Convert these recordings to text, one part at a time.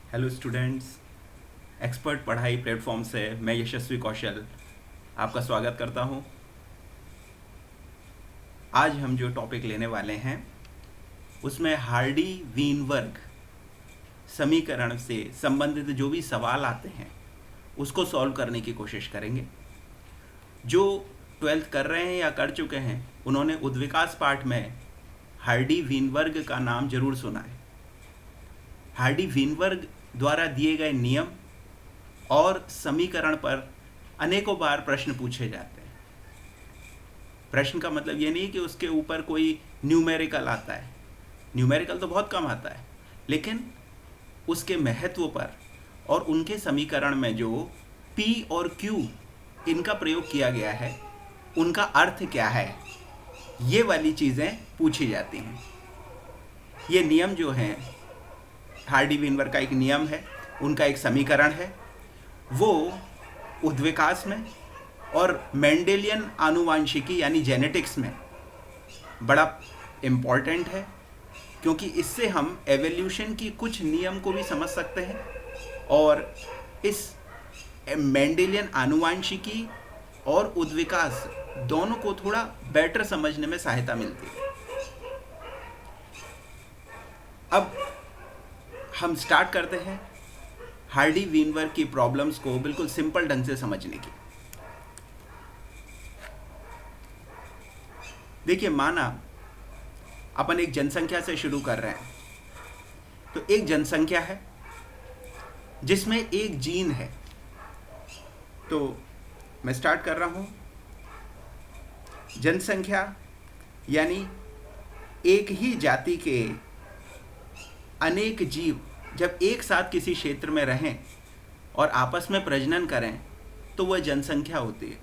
Hello students. Expert पढ़ाई platform से मैं यशस्वी कौशल आपका स्वागत करता हूं। आज हम जो टॉपिक लेने वाले हैं उसमें हार्डी वीनवर्ग समीकरण से संबंधित जो भी सवाल आते हैं उसको सॉल्व करने की कोशिश करेंगे। जो ट्वेल्थ कर रहे हैं या कर चुके हैं उन्होंने उद्विकास पाठ में हार्डी वीनवर्ग का नाम जरूर सुना है। हार्डी वीनवर्ग द्वारा दिए गए नियम और समीकरण पर अनेकों बार प्रश्न पूछे जाते हैं। प्रश्न का मतलब ये नहीं कि उसके ऊपर कोई न्यूमेरिकल आता है, न्यूमेरिकल तो बहुत कम आता है, लेकिन उसके महत्व पर और उनके समीकरण में जो P और Q इनका प्रयोग किया गया है उनका अर्थ क्या है, ये वाली चीज़ें पूछी जाती हैं। ये नियम जो हैं, हार्डी वीनवर्ग का एक नियम है, उनका एक समीकरण है, वो उद्विकास में और मेंडेलियन आनुवांशिकी यानी जेनेटिक्स में बड़ा इम्पॉर्टेंट है, क्योंकि इससे हम एवोल्यूशन की कुछ नियम को भी समझ सकते हैं और इस मेंडेलियन आनुवांशिकी और उद्विकास दोनों को थोड़ा बेटर समझने में सहायता मिलती है। अब हम स्टार्ट करते हैं हार्डी वीनवर्ग की प्रॉब्लम्स को बिल्कुल सिंपल ढंग से समझने की। देखिए, माना अपन एक जनसंख्या से शुरू कर रहे हैं, तो एक जनसंख्या है जिसमें एक जीन है। तो मैं स्टार्ट कर रहा हूं, जनसंख्या यानी एक ही जाति के अनेक जीव जब एक साथ किसी क्षेत्र में रहें और आपस में प्रजनन करें तो वह जनसंख्या होती है।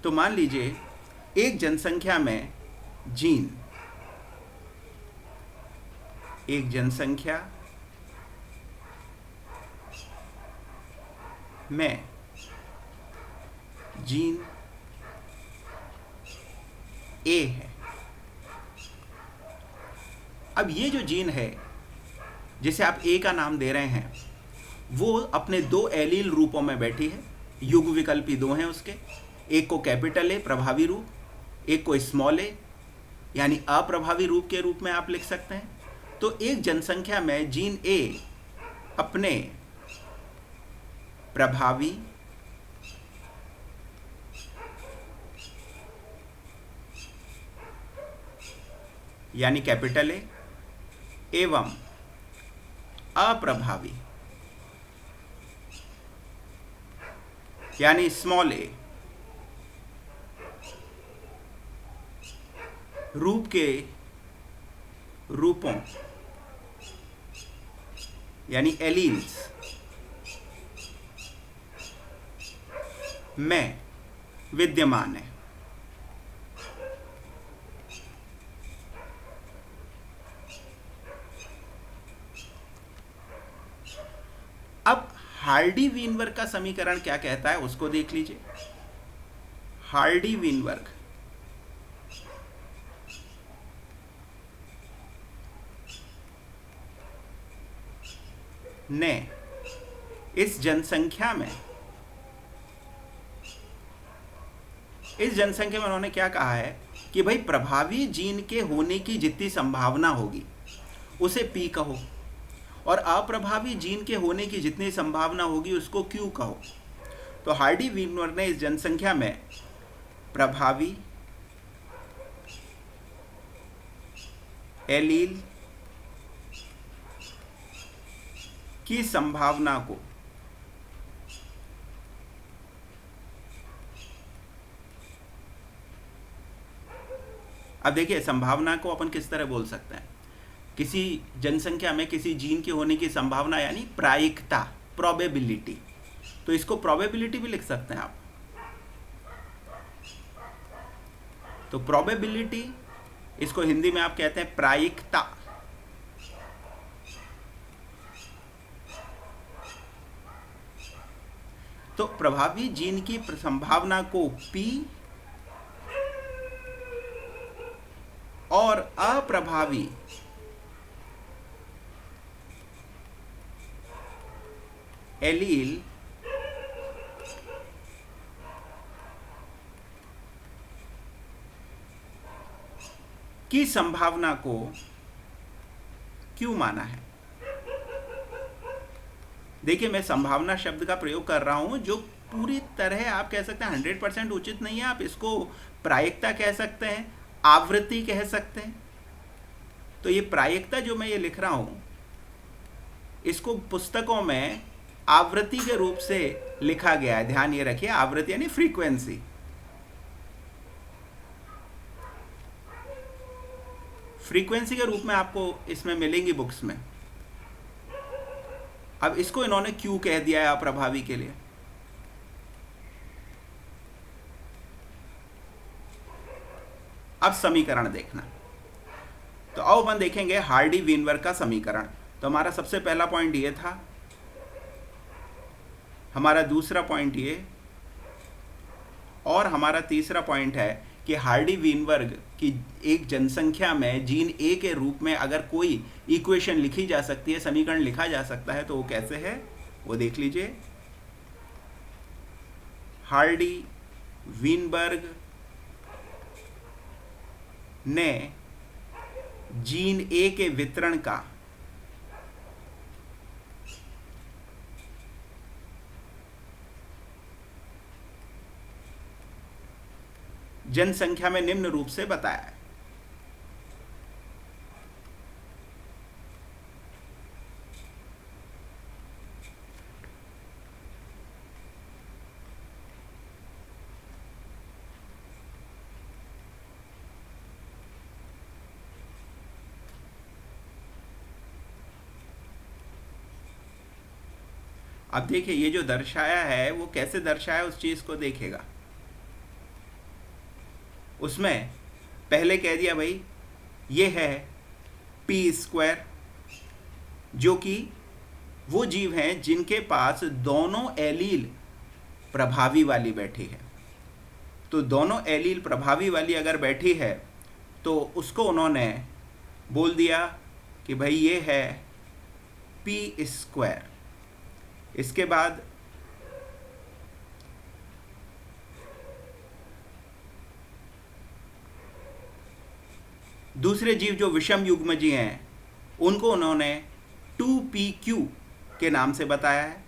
तो मान लीजिए एक जनसंख्या में जीन, एक जनसंख्या में जीन ए है। अब ये जो जीन है जिसे आप ए का नाम दे रहे हैं, वो अपने दो एलील रूपों में बैठी है। युग विकल्पी दो हैं उसके, एक को कैपिटल ए प्रभावी रूप, एक को स्मॉल ए यानी अप्रभावी रूप के रूप में आप लिख सकते हैं। तो एक जनसंख्या में जीन ए अपने प्रभावी यानी कैपिटल ए एवं अप्रभावी यानी स्मॉल ए रूप के रूपों यानी एलील्स में विद्यमान है। अब हार्डी वीनवर्ग का समीकरण क्या कहता है उसको देख लीजिए। हार्डी वीनवर्ग ने इस जनसंख्या में उन्होंने क्या कहा है कि भाई प्रभावी जीन के होने की जितनी संभावना होगी उसे P कहो और अप्रभावी जीन के होने की जितनी संभावना होगी उसको Q कहो। तो हार्डी वीनवर्ग ने इस जनसंख्या में प्रभावी एलील की संभावना को अब देखिए, संभावना को अपन किस तरह बोल सकते हैं। किसी जनसंख्या में किसी जीन के होने की संभावना यानी प्रायिकता, प्रोबेबिलिटी, तो इसको प्रोबेबिलिटी भी लिख सकते हैं आप। तो प्रोबेबिलिटी, इसको हिंदी में आप कहते हैं प्रायिकता। तो प्रभावी जीन की संभावना को P और अप्रभावी एलील की संभावना को क्यों माना है? देखिए, मैं संभावना शब्द का प्रयोग कर रहा हूं जो पूरी तरह आप कह सकते हैं 100% उचित नहीं है। आप इसको प्रायिकता कह सकते हैं, आवृत्ति कह सकते हैं। तो ये प्रायिकता जो मैं ये लिख रहा हूं, इसको पुस्तकों में आवृत्ति के रूप से लिखा गया है। ध्यान ये रखिए, आवृत्ति यानी फ्रीक्वेंसी। फ्रीक्वेंसी के रूप में आपको इसमें मिलेंगी बुक्स में। अब इसको इन्होंने क्यों कह दिया है अप्रभावी के लिए? अब समीकरण देखना, तो आओ अपन देखेंगे हार्डी वीनबर्ग का समीकरण। तो हमारा सबसे पहला पॉइंट ये था, हमारा दूसरा पॉइंट ये, और हमारा तीसरा पॉइंट है कि हार्डी वीनबर्ग की एक जनसंख्या में जीन ए के रूप में अगर कोई इक्वेशन लिखी जा सकती है, समीकरण लिखा जा सकता है, तो वो कैसे है वो देख लीजिए। हार्डी वीनबर्ग ने जीन ए के वितरण का जनसंख्या में निम्न रूप से बताया है। अब देखिए, ये जो दर्शाया है वो कैसे दर्शाया, उस चीज को देखेगा। उसमें पहले कह दिया भाई ये है p², जो कि वो जीव हैं जिनके पास दोनों एलील प्रभावी वाली बैठी है। तो दोनों एलील प्रभावी वाली अगर बैठी है तो उसको उन्होंने बोल दिया कि भाई ये है p²। इसके बाद दूसरे जीव जो विषम युग्मजी हैं उनको उन्होंने 2pq के नाम से बताया है।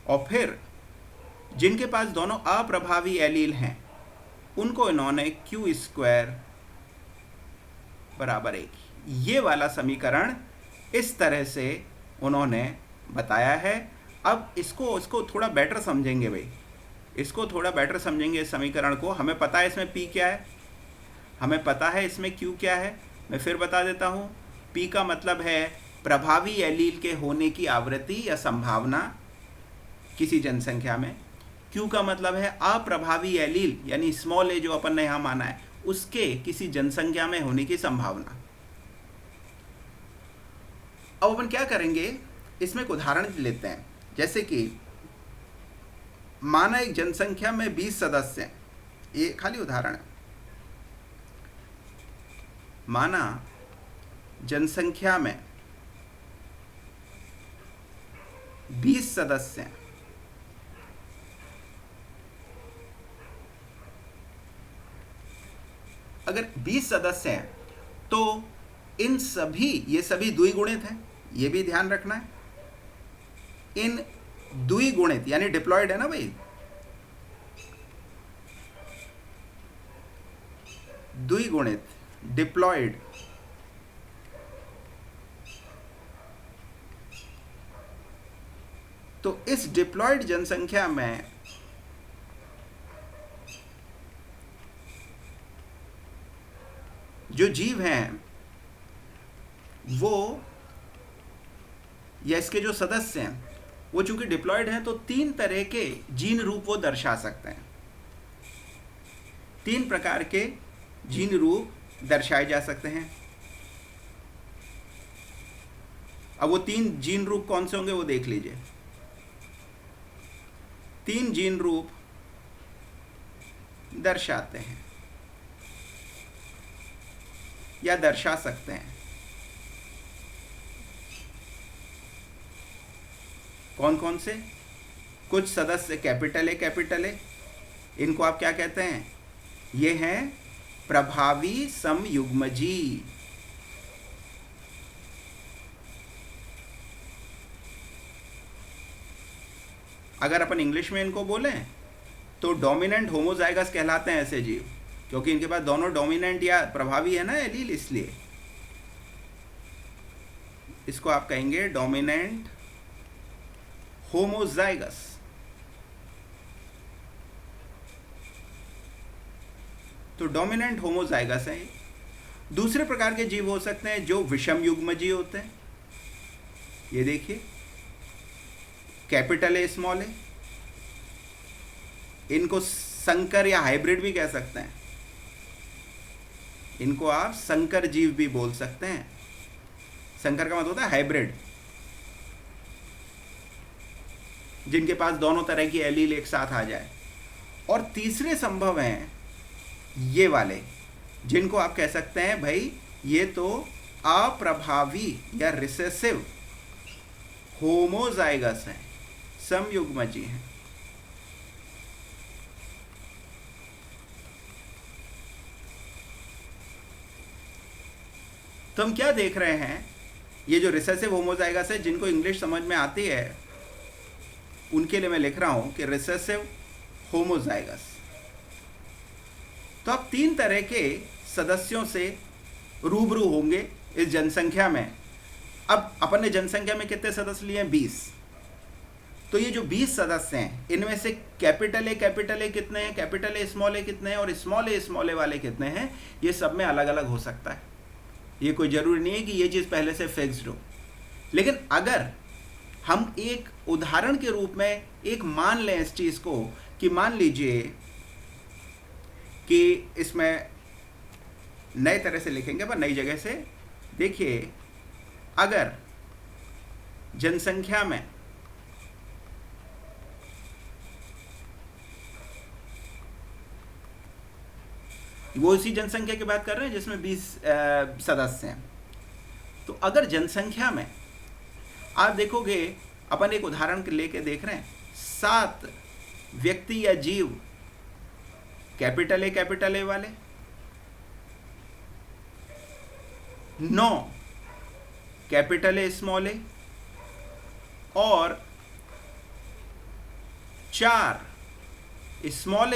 और फिर जिनके पास दोनों अप्रभावी एलील हैं उनको इन्होंने q² बराबर 1, ये वाला समीकरण इस तरह से उन्होंने बताया है। अब इसको थोड़ा बेटर समझेंगे भाई, इसको थोड़ा बेटर समझेंगे इस समीकरण को। हमें पता है इसमें p क्या है, हमें पता है इसमें q क्या है। मैं फिर बता देता हूँ। p का मतलब है प्रभावी एलील के होने की आवृत्ति या संभावना किसी जनसंख्या में। q का मतलब है अप्रभावी एलील यानी स्मॉल a जो अपन ने यहाँ माना है, उसके किसी जनसंख्या में होने की संभावना। अब अपन क्या करेंगे, इसमें एक उदाहरण लेते हैं। जैसे कि माना एक जनसंख्या में 20 सदस्य हैं, ये खाली उदाहरण है। माना जनसंख्या में 20 सदस्य हैं। अगर 20 सदस्य हैं तो इन सभी, ये सभी द्विगुणित हैं, ये भी ध्यान रखना है। इन द्विगुणित यानी डिप्लॉयड है ना भाई, द्विगुणित डिप्लॉयड तो इस डिप्लॉयड जनसंख्या में जो जीव हैं वो या इसके जो सदस्य हैं वो चूंकि डिप्लॉयड हैं तो 3 तरह के जीन रूप वो दर्शा सकते हैं। 3 प्रकार के जीन रूप दर्शाए जा सकते हैं। अब वो 3 जीन रूप कौन से होंगे वो देख लीजिए। 3 जीन रूप दर्शाते हैं या दर्शा सकते हैं। कौन कौन से? कुछ सदस्य कैपिटल ए, इनको आप क्या कहते हैं? ये हैं प्रभावी समयुग्मजी। अगर अपन इंग्लिश में इनको बोलें तो डोमिनेंट होमोजाइगस कहलाते हैं ऐसे जीव, क्योंकि इनके पास दोनों डोमिनेंट या प्रभावी है ना एलील, इसलिए इसको आप कहेंगे डोमिनेंट होमोजाइगस। तो डोमिनेंट होमोजाइगस है। दूसरे प्रकार के जीव हो सकते हैं जो विषम युग्मजी होते हैं। ये देखिए कैपिटल ए स्मॉल ए, इनको संकर या हाइब्रिड भी कह सकते हैं। इनको आप संकर जीव भी बोल सकते हैं। संकर का मतलब होता है हाइब्रिड, जिनके पास दोनों तरह की एलील एक साथ आ जाए। और तीसरे संभव हैं ये वाले, जिनको आप कह सकते हैं भाई ये तो अप्रभावी या रिसेसिव होमोजाइगस हैं, समयुग्मजी हैं। तो हम क्या देख रहे हैं, ये जो रिसेसिव होमोजाइगस है, जिनको इंग्लिश समझ में आती है उनके लिए मैं लिख रहा हूं कि रिसेसिव होमोजाइगस। तो आप 3 तरह के सदस्यों से रूबरू होंगे इस जनसंख्या में। अब अपन ने जनसंख्या में कितने सदस्य लिए हैं? 20। तो ये जो 20 सदस्य हैं, इनमें से कैपिटल ए कितने हैं, कैपिटल ए कितने हैं, और स्मॉल ए वाले कितने हैं, ये सब में अलग अलग हो सकता है। ये कोई ज़रूरी नहीं है कि ये चीज़ पहले से फिक्स्ड हो। लेकिन अगर हम एक उदाहरण के रूप में एक मान लें इस चीज़ को, कि मान लीजिए कि इसमें नए तरह से लिखेंगे पर नई जगह से। देखिए अगर जनसंख्या में वो इसी जनसंख्या की बात कर रहे हैं जिसमें 20 सदस्य हैं। तो अगर जनसंख्या में आप देखोगे, अपन एक उदाहरण लेके देख रहे हैं, 7 व्यक्ति या जीव कैपिटल ए वाले, 9 कैपिटल ए और 4 स्मॉल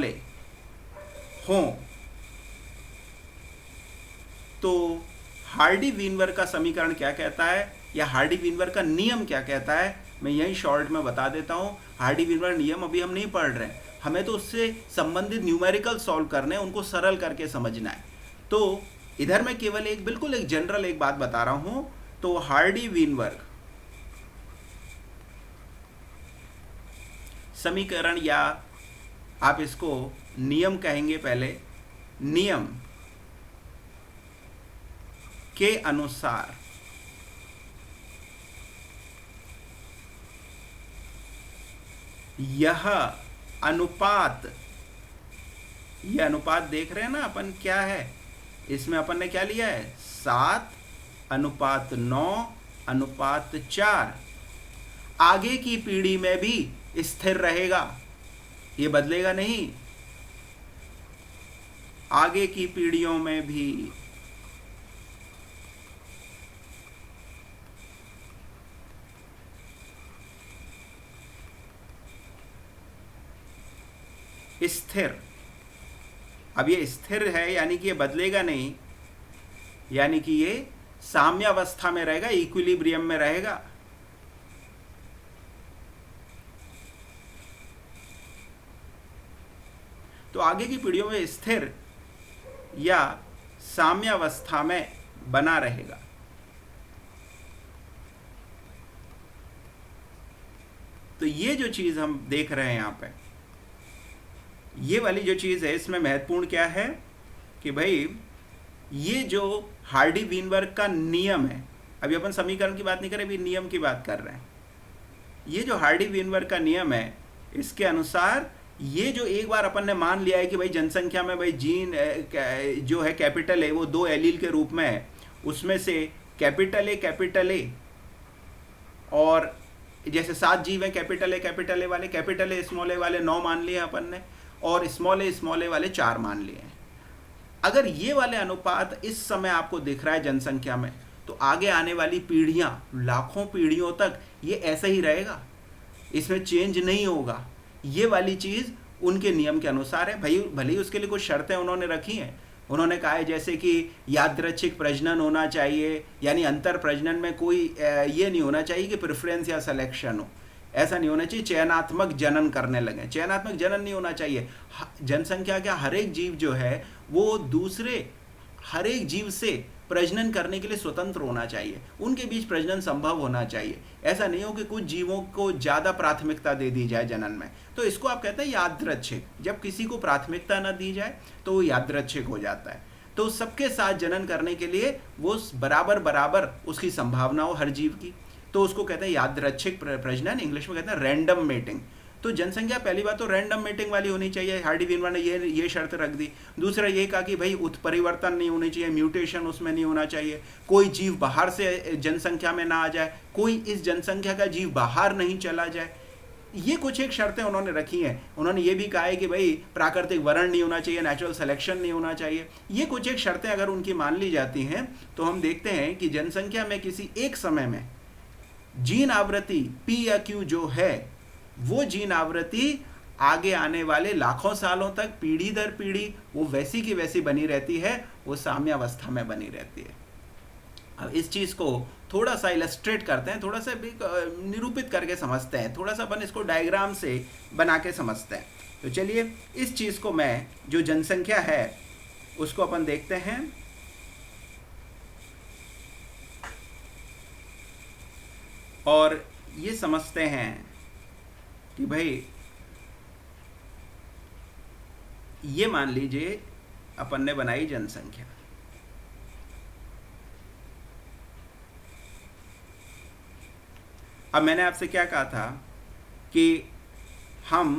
ए हों, तो हार्डी-वीनवर का समीकरण क्या कहता है, या हार्डी-वीनवर का नियम क्या कहता है, मैं यही शॉर्ट में बता देता हूं। हार्डी-वीनवर नियम अभी हम नहीं पढ़ रहे हैं, हमें तो उससे संबंधित न्यूमेरिकल सॉल्व करने हैं, उनको सरल करके समझना है। तो इधर मैं केवल बिल्कुल एक जनरल एक बात बता रहा हूं। तो हार्डी-वीनवर समीकरण, या आप इसको नियम कहेंगे पहले, नियम के अनुसार यह अनुपात, यह अनुपात देख रहे हैं ना अपन क्या है, इसमें अपन ने क्या लिया है, 7:9:4, आगे की पीढ़ी में भी स्थिर रहेगा, ये बदलेगा नहीं, आगे की पीढ़ियों में भी। स्थिर, अब ये स्थिर है यानी कि ये बदलेगा नहीं, यानी कि ये साम्यावस्था में रहेगा, इक्विलिब्रियम में रहेगा। तो आगे की पीढ़ियों में स्थिर या साम्यावस्था में बना रहेगा। तो ये जो चीज हम देख रहे हैं यहां पे, ये वाली जो चीज़ है, इसमें महत्वपूर्ण क्या है कि भाई ये जो हार्डी-वीनबर्ग का नियम है, अभी अपन समीकरण की बात नहीं कर रहे, अभी नियम की बात कर रहे हैं। ये जो हार्डी-वीनबर्ग का नियम है, इसके अनुसार ये जो एक बार अपन ने मान लिया है कि भाई जनसंख्या में भाई जीन जो है कैपिटल ए वो 2 एलील के रूप में है, उसमें से कैपिटल ए और जैसे 7 जीव है कैपिटल ए वाले, कैपिटल ए स्मॉल ए वाले 9 मान लिए अपन ने, और स्मॉल ए वाले 4 मान लिए हैं। अगर ये वाले अनुपात इस समय आपको दिख रहा है जनसंख्या में, तो आगे आने वाली पीढ़ियां, लाखों पीढ़ियों तक ये ऐसा ही रहेगा, इसमें चेंज नहीं होगा। ये वाली चीज़ उनके नियम के अनुसार है। भाई भले ही उसके लिए कुछ शर्तें उन्होंने रखी हैं, उन्होंने कहा है जैसे कि यादृच्छिक प्रजनन होना चाहिए, यानी अंतर प्रजनन में कोई ये नहीं होना चाहिए कि प्रेफरेंस या सिलेक्शन हो, ऐसा नहीं होना चाहिए, चयनात्मक जनन करने लगे, चयनात्मक जनन नहीं होना चाहिए। जनसंख्या का हर एक जीव जो है वो दूसरे हर एक जीव से प्रजनन करने के लिए स्वतंत्र होना चाहिए, उनके बीच प्रजनन संभव होना चाहिए। ऐसा नहीं हो कि कुछ जीवों को ज़्यादा प्राथमिकता दे दी जाए जनन में, तो इसको आप कहते हैं यादृच्छिक। जब किसी को प्राथमिकता न दी जाए तो वो यादृच्छिक हो जाता है। तो सबके साथ जनन करने के लिए वो बराबर बराबर उसकी संभावना हो हर जीव की, तो उसको कहते हैं यादृच्छिक प्रजनन, इंग्लिश में कहते हैं रैंडम मेटिंग। तो जनसंख्या पहली बात तो रैंडम मेटिंग वाली होनी चाहिए, हार्डी वीनवर ने ये शर्त रख दी। दूसरा ये कहा कि भाई उत्परिवर्तन नहीं होनी चाहिए, म्यूटेशन उसमें नहीं होना चाहिए, कोई जीव बाहर से जनसंख्या में ना आ जाए, कोई इस जनसंख्या का जीव बाहर नहीं चला जाए। ये कुछ एक शर्तें उन्होंने रखी हैं। उन्होंने ये भी कहा है कि भाई प्राकृतिक वर्ण नहीं होना चाहिए, नेचुरल सिलेक्शन नहीं होना चाहिए। ये कुछ एक शर्तें अगर उनकी मान ली जाती हैं तो हम देखते हैं कि जनसंख्या में किसी एक समय में जीन आवृत्ति P या Q जो है वो जीन आवृत्ति आगे आने वाले लाखों सालों तक पीढ़ी दर पीढ़ी वो वैसी की वैसी बनी रहती है, वो साम्यावस्था में बनी रहती है। अब इस चीज़ को थोड़ा सा इलस्ट्रेट करते हैं, थोड़ा सा निरूपित करके समझते हैं, थोड़ा सा अपन इसको डायग्राम से बना के समझते हैं। तो चलिए इस चीज़ को मैं जो जनसंख्या है उसको अपन देखते हैं। और ये समझते हैं कि भाई ये मान लीजिए अपन ने बनाई जनसंख्या, अब मैंने आपसे क्या कहा था कि हम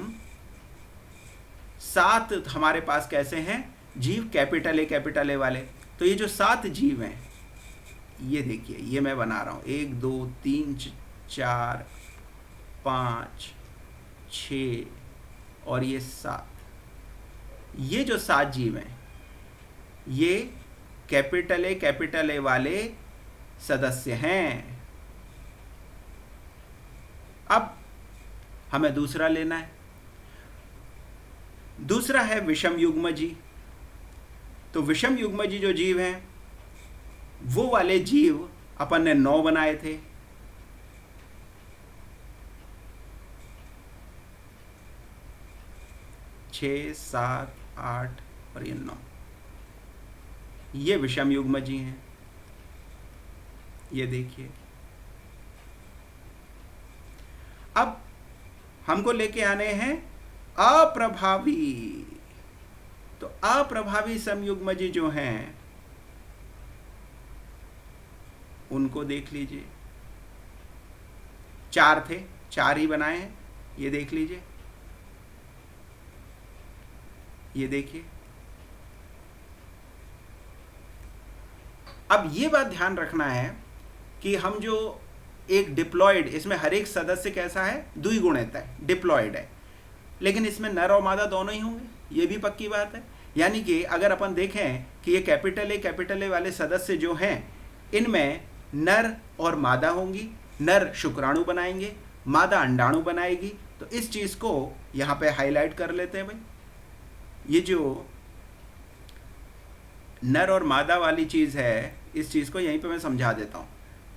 7 हमारे पास कैसे हैं जीव, कैपिटल ए वाले। तो ये जो 7 जीव हैं, ये देखिए ये मैं बना रहा हूँ 1 2 3 4 5 6 और ये 7। ये जो 7 जीव हैं ये कैपिटल ए वाले सदस्य हैं। अब हमें दूसरा लेना है, दूसरा है विषम युग्मजी। तो विषम युग्मजी जो जीव हैं वो वाले जीव अपन ने 9 बनाए थे। छः 7 8 और ये 9, ये विषम युग्मजी हैं। ये देखिए अब हमको लेके आने हैं अप्रभावी। तो अप्रभावी समयुग्मजी जो हैं उनको देख लीजिए, 4 थे, 4 ही बनाए हैं। ये देख लीजिए, ये देखिए। अब ये बात ध्यान रखना है कि हम जो एक डिप्लॉयड, इसमें हर एक सदस्य कैसा है, द्विगुणित है, डिप्लॉयड है, लेकिन इसमें नर और मादा दोनों ही होंगे, ये भी पक्की बात है। यानी कि अगर अपन देखें कि ये कैपिटल ए वाले सदस्य जो हैं इनमें नर और मादा होंगी, नर शुक्राणु बनाएंगे, मादा अंडाणु बनाएगी। तो इस चीज़ को यहाँ पे हाईलाइट कर लेते हैं भाई। ये जो नर और मादा वाली चीज़ है, इस चीज़ को यहीं पे मैं समझा देता हूँ।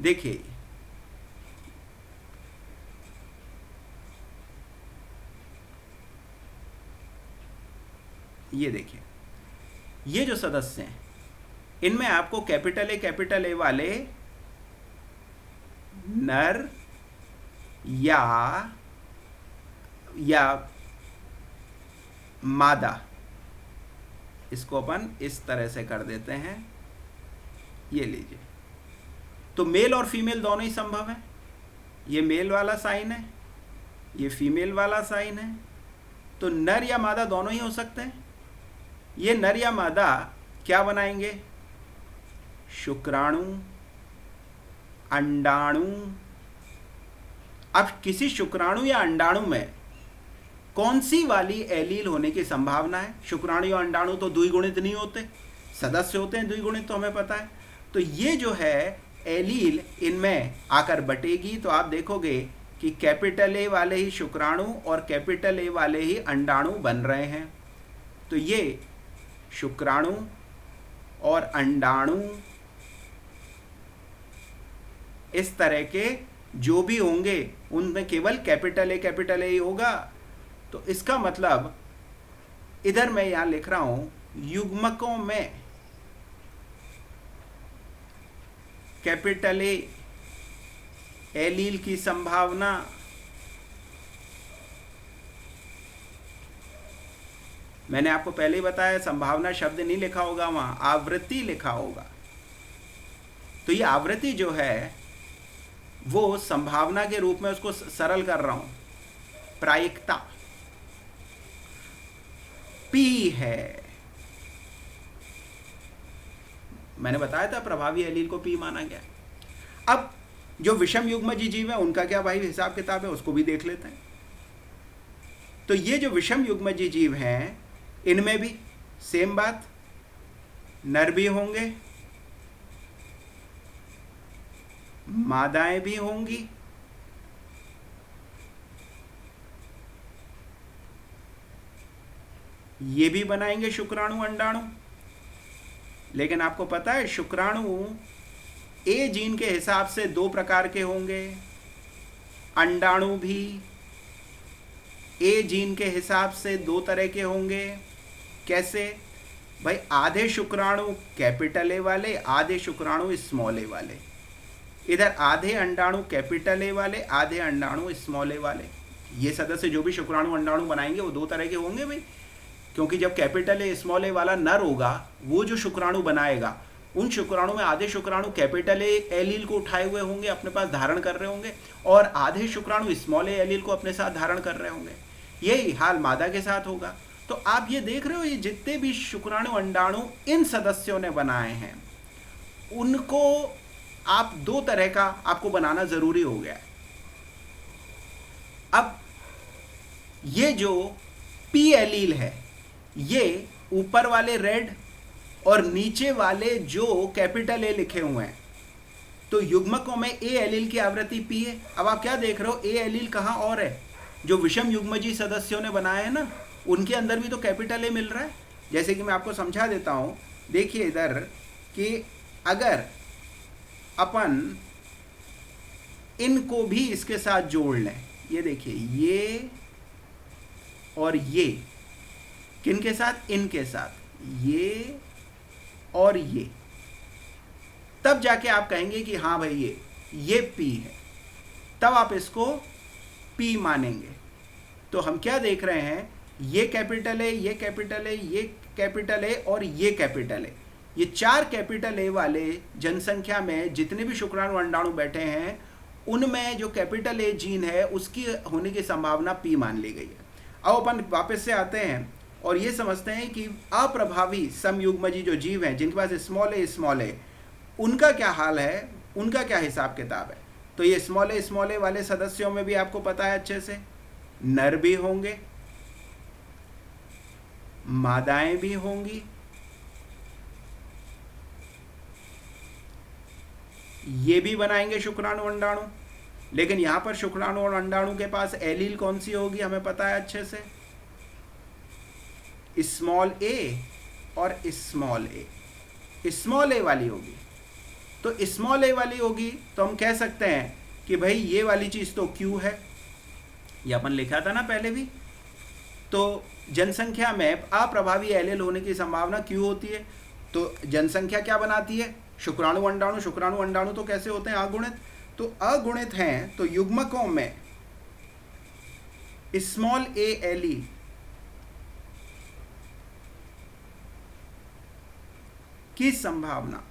देखिए ये देखिए, ये जो सदस्य हैं इनमें आपको कैपिटल ए वाले नर या मादा, इसको अपन इस तरह से कर देते हैं। ये लीजिए, तो मेल और फीमेल दोनों ही संभव है। ये मेल वाला साइन है ये फीमेल वाला साइन है, तो नर या मादा दोनों ही हो सकते हैं। ये नर या मादा क्या बनाएंगे? शुक्राणु, अंडाणु। अब किसी शुक्राणु या अंडाणु में कौन सी वाली एलील होने की संभावना है? शुक्राणु या अंडाणु तो द्विगुणित नहीं होते, सदस्य होते हैं द्विगुणित, तो हमें पता है। तो ये जो है एलील इनमें आकर बटेगी, तो आप देखोगे कि कैपिटल ए वाले ही शुक्राणु और कैपिटल ए वाले ही अंडाणु बन रहे हैं। तो ये शुक्राणु और अंडाणु इस तरह के जो भी होंगे उनमें केवल कैपिटल ए ही होगा। तो इसका मतलब इधर मैं यहां लिख रहा हूं युग्मकों में कैपिटल ए एलील की संभावना मैंने आपको पहले ही बताया, संभावना शब्द नहीं लिखा होगा वहां, आवृत्ति लिखा होगा। तो ये आवृत्ति जो है वो संभावना के रूप में उसको सरल कर रहा हूं, प्रायिकता P है। मैंने बताया था प्रभावी एलील को P माना गया। अब जो विषम युग्मजी जीव है उनका क्या भाई हिसाब किताब है, उसको भी देख लेते हैं। तो ये जो विषम युग्मजी जीव हैं इनमें भी सेम बात, नर भी होंगे, मादाएं भी होंगी, ये भी बनाएंगे शुक्राणु अंडाणु। लेकिन आपको पता है शुक्राणु ए जीन के हिसाब से दो प्रकार के होंगे, अंडाणु भी ए जीन के हिसाब से दो तरह के होंगे। कैसे भाई? आधे शुक्राणु कैपिटल ए वाले, आधे शुक्राणु स्मॉल ए वाले। इधर आधे अंडाणु कैपिटल ए वाले, आधे अंडाणु स्मॉल ए वाले। ये सदस्य जो भी शुक्राणु अंडाणु बनाएंगे वो दो तरह के होंगे भाई, क्योंकि जब कैपिटल ए स्मॉल ए वाला नर होगा वो जो शुक्राणु बनाएगा उन शुक्राणु में आधे शुक्राणु कैपिटल ए एलील को उठाए हुए होंगे, अपने पास धारण कर रहे होंगे, और आधे शुक्राणु स्मॉल ए एलील को अपने साथ धारण कर रहे होंगे। यही हाल मादा के साथ होगा। तो आप ये देख रहे हो ये जितने भी शुक्राणु अंडाणु इन सदस्यों ने बनाए हैं उनको आप दो तरह का आपको बनाना जरूरी हो गया। अब ये जो पी एलील है ये ऊपर वाले रेड और नीचे वाले जो कैपिटल ए लिखे हुए हैं, तो युग्मकों में ए एलील की आवृत्ति पी है। अब आप क्या देख रहे हो, ए एलील कहाँ और है? जो विषम युग्मजी सदस्यों ने बनाए हैं ना उनके अंदर भी तो कैपिटल ए मिल रहा है। जैसे कि मैं आपको समझा देता हूं, देखिए इधर कि अगर अपन इनको भी इसके साथ जोड़ लें, ये देखिए ये और ये, किन के साथ? इनके साथ, ये और ये, तब जाके आप कहेंगे कि हाँ भाई ये पी है, तब आप इसको पी मानेंगे। तो हम क्या देख रहे हैं, ये कैपिटल ए, ये कैपिटल ए, ये कैपिटल ए और ये कैपिटल ए, ये चार कैपिटल ए वाले जनसंख्या में जितने भी शुक्राणु अंडाणु बैठे हैं उनमें जो कैपिटल ए जीन है उसकी होने की संभावना पी मान ली गई है। अब अपन वापस से आते हैं और ये समझते हैं कि अप्रभावी समयुग्मजी जो जीव हैं जिनके पास स्मॉल ए उनका क्या हाल है, उनका क्या हिसाब किताब है। तो ये स्मॉल ए वाले सदस्यों में भी आपको पता है अच्छे से, नर भी होंगे, मादाएं भी होंगी, ये भी बनाएंगे शुक्राणु अंडाणु। लेकिन यहां पर शुक्राणु और अंडाणु के पास एलील कौन सी होगी हमें पता है अच्छे से, स्मॉल ए और स्मॉल ए, स्मॉल ए वाली होगी। तो स्मॉल ए वाली होगी तो हम कह सकते हैं कि भाई ये वाली चीज तो क्यू है, ये अपन लिखा था ना पहले भी। तो जनसंख्या में अप्रभावी एलील होने की संभावना क्यू होती है। तो जनसंख्या क्या बनाती है, शुक्राणु अंडाणु। शुक्राणु अंडाणु तो कैसे होते हैं, अगुणित। तो अगुणित हैं तो युग्मकों में स्मॉल ए एलील की संभावना,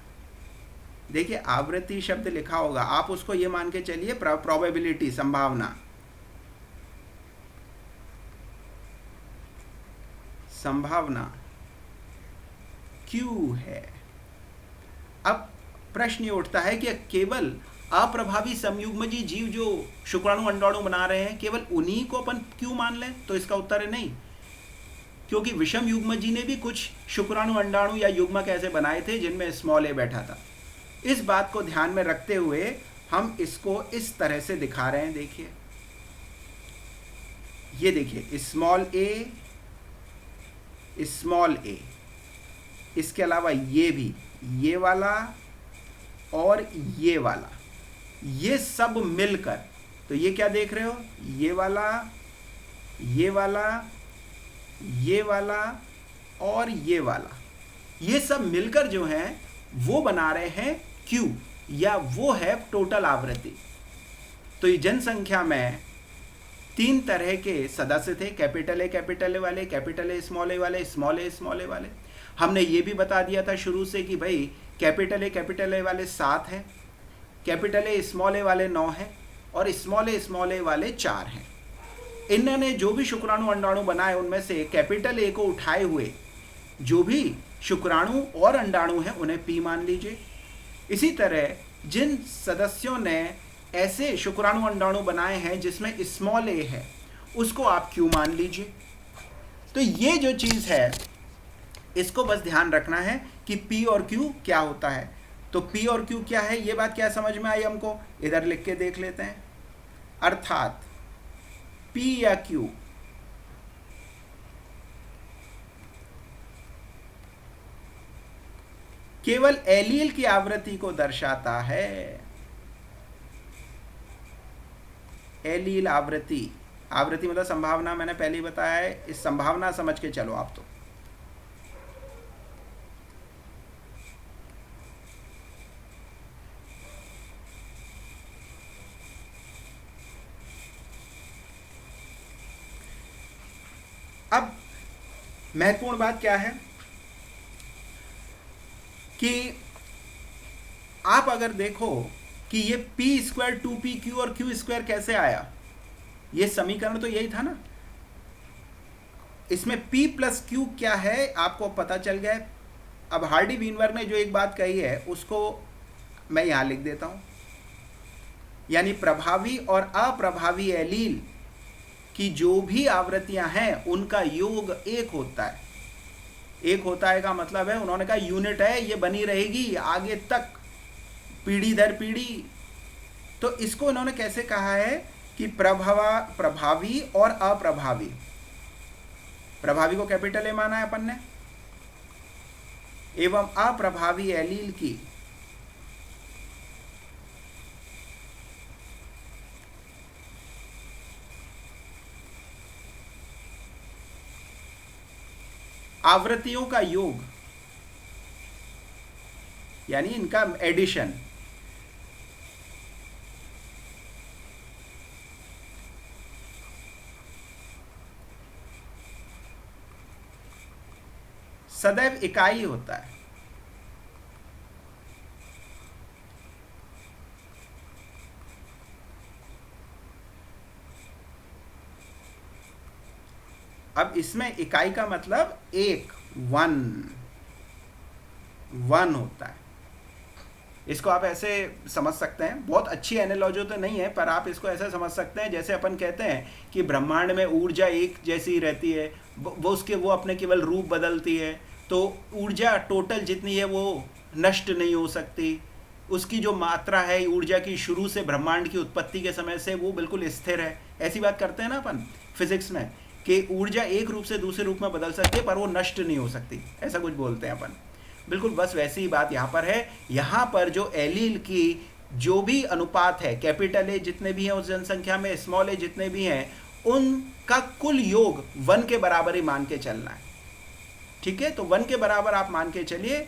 देखिए आवृत्ति शब्द लिखा होगा, आप उसको ये मान के चलिए प्रोबेबिलिटी, संभावना। संभावना Q है। अब प्रश्न ये उठता है कि केवल अप्रभावी समयुग्मजी जीव जो शुक्राणु अंडाणु बना रहे हैं केवल उन्हीं को अपन क्यों मान लें? तो इसका उत्तर है नहीं, क्योंकि विषम युग्मजी ने भी कुछ शुक्राणु अंडाणु या युग्मक ऐसे बनाए थे जिनमें स्मॉल ए बैठा था। इस बात को ध्यान में रखते हुए हम इसको इस तरह से दिखा रहे हैं। देखिए, ये देखिए स्मॉल ए, इसके अलावा ये भी, ये वाला और ये वाला, ये सब मिलकर, तो ये क्या देख रहे हो, ये वाला, ये वाला, ये वाला और ये वाला, ये सब मिलकर जो है वो बना रहे हैं Q, या वो है टोटल आवृत्ति। तो ये जनसंख्या में 3 तरह के सदस्य थे, कैपिटल ए वाले, कैपिटल ए स्मॉल ए वाले, स्मॉल ए वाले। हमने ये भी बता दिया था शुरू से कि भाई कैपिटल ए वाले 7 हैं, कैपिटल ए स्मॉल ए वाले 9 हैं और स्मॉल ए वाले 4 हैं। इन्होंने जो भी शुक्राणु अंडाणु बनाए उनमें से कैपिटल ए को उठाए हुए जो भी शुक्राणु और अंडाणु हैं उन्हें P मान लीजिए। इसी तरह जिन सदस्यों ने ऐसे शुक्राणु अंडाणु बनाए हैं जिसमें स्मॉल ए है उसको आप Q मान लीजिए। तो ये जो चीज़ है इसको बस ध्यान रखना है कि P और Q क्या होता है। तो P और Q क्या है, ये बात क्या समझ में आई हमको, इधर लिख के देख लेते हैं। अर्थात P या Q केवल एलील की आवृत्ति को दर्शाता है। एलील आवृत्ति, आवृत्ति मतलब संभावना, मैंने पहले ही बताया है, इस संभावना समझ के चलो आप। तो अब महत्वपूर्ण बात क्या है कि आप अगर देखो कि ये p² 2pq और q² कैसे आया, ये समीकरण तो यही था ना, इसमें p + q क्या है आपको पता चल गया है। अब हार्डी वीनबर्ग ने जो एक बात कही है उसको मैं यहां लिख देता हूं, यानी प्रभावी और अप्रभावी एलील की जो भी आवृत्तियां हैं उनका योग 1 होता है। 1 होता है का मतलब है, उन्होंने कहा यूनिट है, ये बनी रहेगी आगे तक, पीढ़ी दर पीढ़ी। तो इसको इन्होंने कैसे कहा है कि प्रभावी और अप्रभावी। प्रभावी को कैपिटल ए माना है अपन ने, एवं अप्रभावी एलील की आवृत्तियों का योग, यानी इनका एडिशन, सदैव इकाई होता है। अब इसमें इकाई का मतलब 1 होता है। इसको आप ऐसे समझ सकते हैं, बहुत अच्छी एनालॉजी तो नहीं है पर आप इसको ऐसे समझ सकते हैं जैसे अपन कहते हैं कि ब्रह्मांड में ऊर्जा एक जैसी रहती है, वो अपने केवल रूप बदलती है, तो ऊर्जा टोटल जितनी है वो नष्ट नहीं हो सकती। उसकी जो मात्रा है ऊर्जा की शुरू से ब्रह्मांड की उत्पत्ति के समय से वो बिल्कुल स्थिर है। ऐसी बात करते हैं ना अपन फिजिक्स में कि ऊर्जा एक रूप से दूसरे रूप में बदल सकती है पर वो नष्ट नहीं हो सकती, ऐसा कुछ बोलते हैं अपन। बिल्कुल बस वैसी ही बात यहाँ पर है। यहाँ पर जो एलील की जो भी अनुपात है, कैपिटल ए जितने भी हैं उस जनसंख्या में, स्मॉल ए जितने भी हैं, उनका कुल योग 1 के बराबर ही मान के चलना है। ठीक है, तो 1 के बराबर आप मान के चलिए।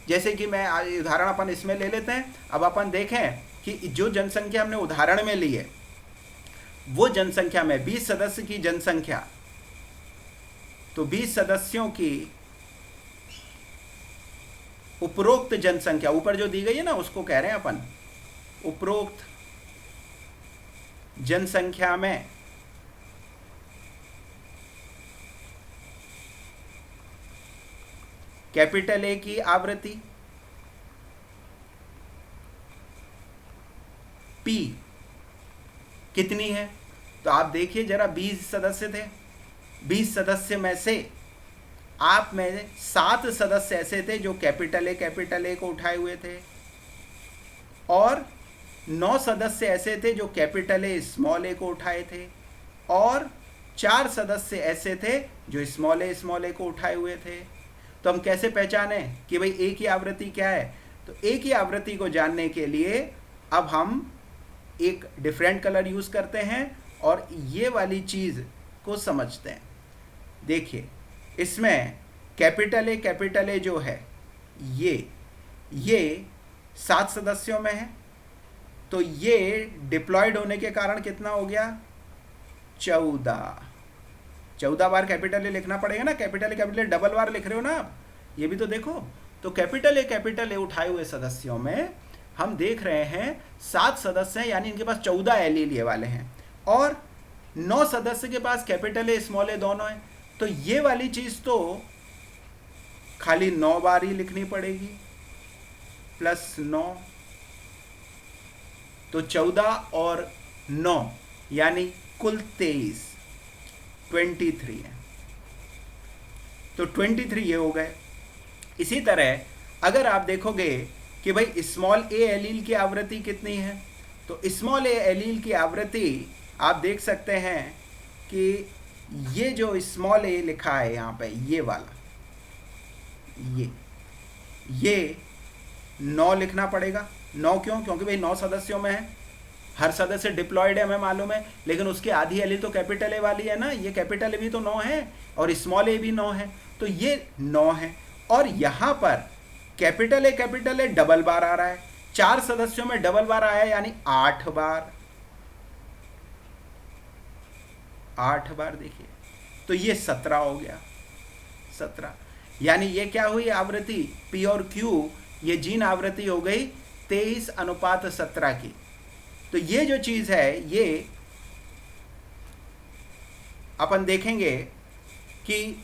जैसे कि मैं उदाहरण अपन इसमें ले लेते हैं। अब अपन देखें कि जो जनसंख्या हमने उदाहरण में ली है वो जनसंख्या में 20 सदस्य की जनसंख्या, तो 20 सदस्यों की उपरोक्त जनसंख्या, ऊपर जो दी गई है ना उसको कह रहे हैं अपन उपरोक्त जनसंख्या में कैपिटल ए की आवृत्ति P कितनी है? तो आप देखिए जरा, 20 सदस्य थे, 20 सदस्य में से आप में 7 सदस्य ऐसे थे जो कैपिटल ए को उठाए हुए थे, और 9 सदस्य ऐसे थे जो कैपिटल ए स्मॉल ए को उठाए थे, और 4 सदस्य ऐसे थे जो स्मॉल ए को उठाए हुए थे। तो हम कैसे पहचाने कि भाई ए की आवृत्ति क्या है? तो ए की आवृत्ति को जानने के लिए अब हम एक डिफरेंट कलर यूज करते हैं और ये वाली चीज को समझते हैं। देखिए, इसमें कैपिटल ए जो है ये 7 सदस्यों में है, तो ये डिप्लॉयड होने के कारण कितना हो गया? 14 बार कैपिटल ए लिखना पड़ेगा ना। कैपिटल ए डबल बार लिख रहे हो ना आप, ये भी तो देखो। तो कैपिटल ए उठाए हुए सदस्यों में हम देख रहे हैं 7 सदस्य हैं, यानी इनके पास 14 एलील ये वाले हैं, और 9 सदस्य के पास कैपिटल ए स्मॉल ए दोनों हैं। तो ये वाली चीज तो खाली 9 बार ही लिखनी पड़ेगी, प्लस 9, तो 14 और 9 यानी कुल 23 है। तो 23 ये हो गए। इसी तरह अगर आप देखोगे कि भाई स्मॉल ए एलील की आवृत्ति कितनी है, तो स्मॉल ए एलील की आवृत्ति आप देख सकते हैं कि ये जो स्मॉल ए लिखा है यहाँ पे, ये वाला, ये 9 लिखना पड़ेगा। 9 क्यों? क्योंकि भाई 9 सदस्यों में है, हर सदस्य डिप्लॉयड है, हमें मालूम है, लेकिन उसकी आधी एलील तो कैपिटल ए वाली है ना। ये कैपिटल ए भी तो 9 है और स्मॉल ए भी 9 है, तो ये 9 है। और यहाँ पर कैपिटल ए डबल बार आ रहा है, 4 सदस्यों में डबल बार आया, यानी 8 बार। 8 बार देखिए, तो ये 17 हो गया, 17। यानी ये क्या हुई आवृत्ति? P और Q, ये जीन आवृत्ति हो गई 23:17 की। तो ये जो चीज है, ये अपन देखेंगे कि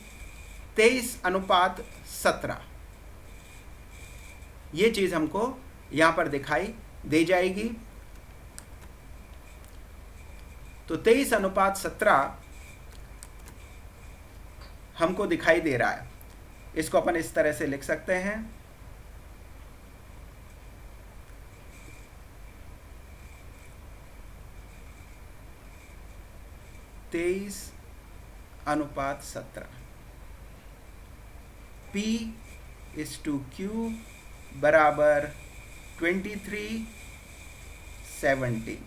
23:17 ये चीज हमको यहां पर दिखाई दे जाएगी। तो 23:17 हमको दिखाई दे रहा है। इसको अपन इस तरह से लिख सकते हैं, तेईस अनुपात 17 P/Q बराबर 23:17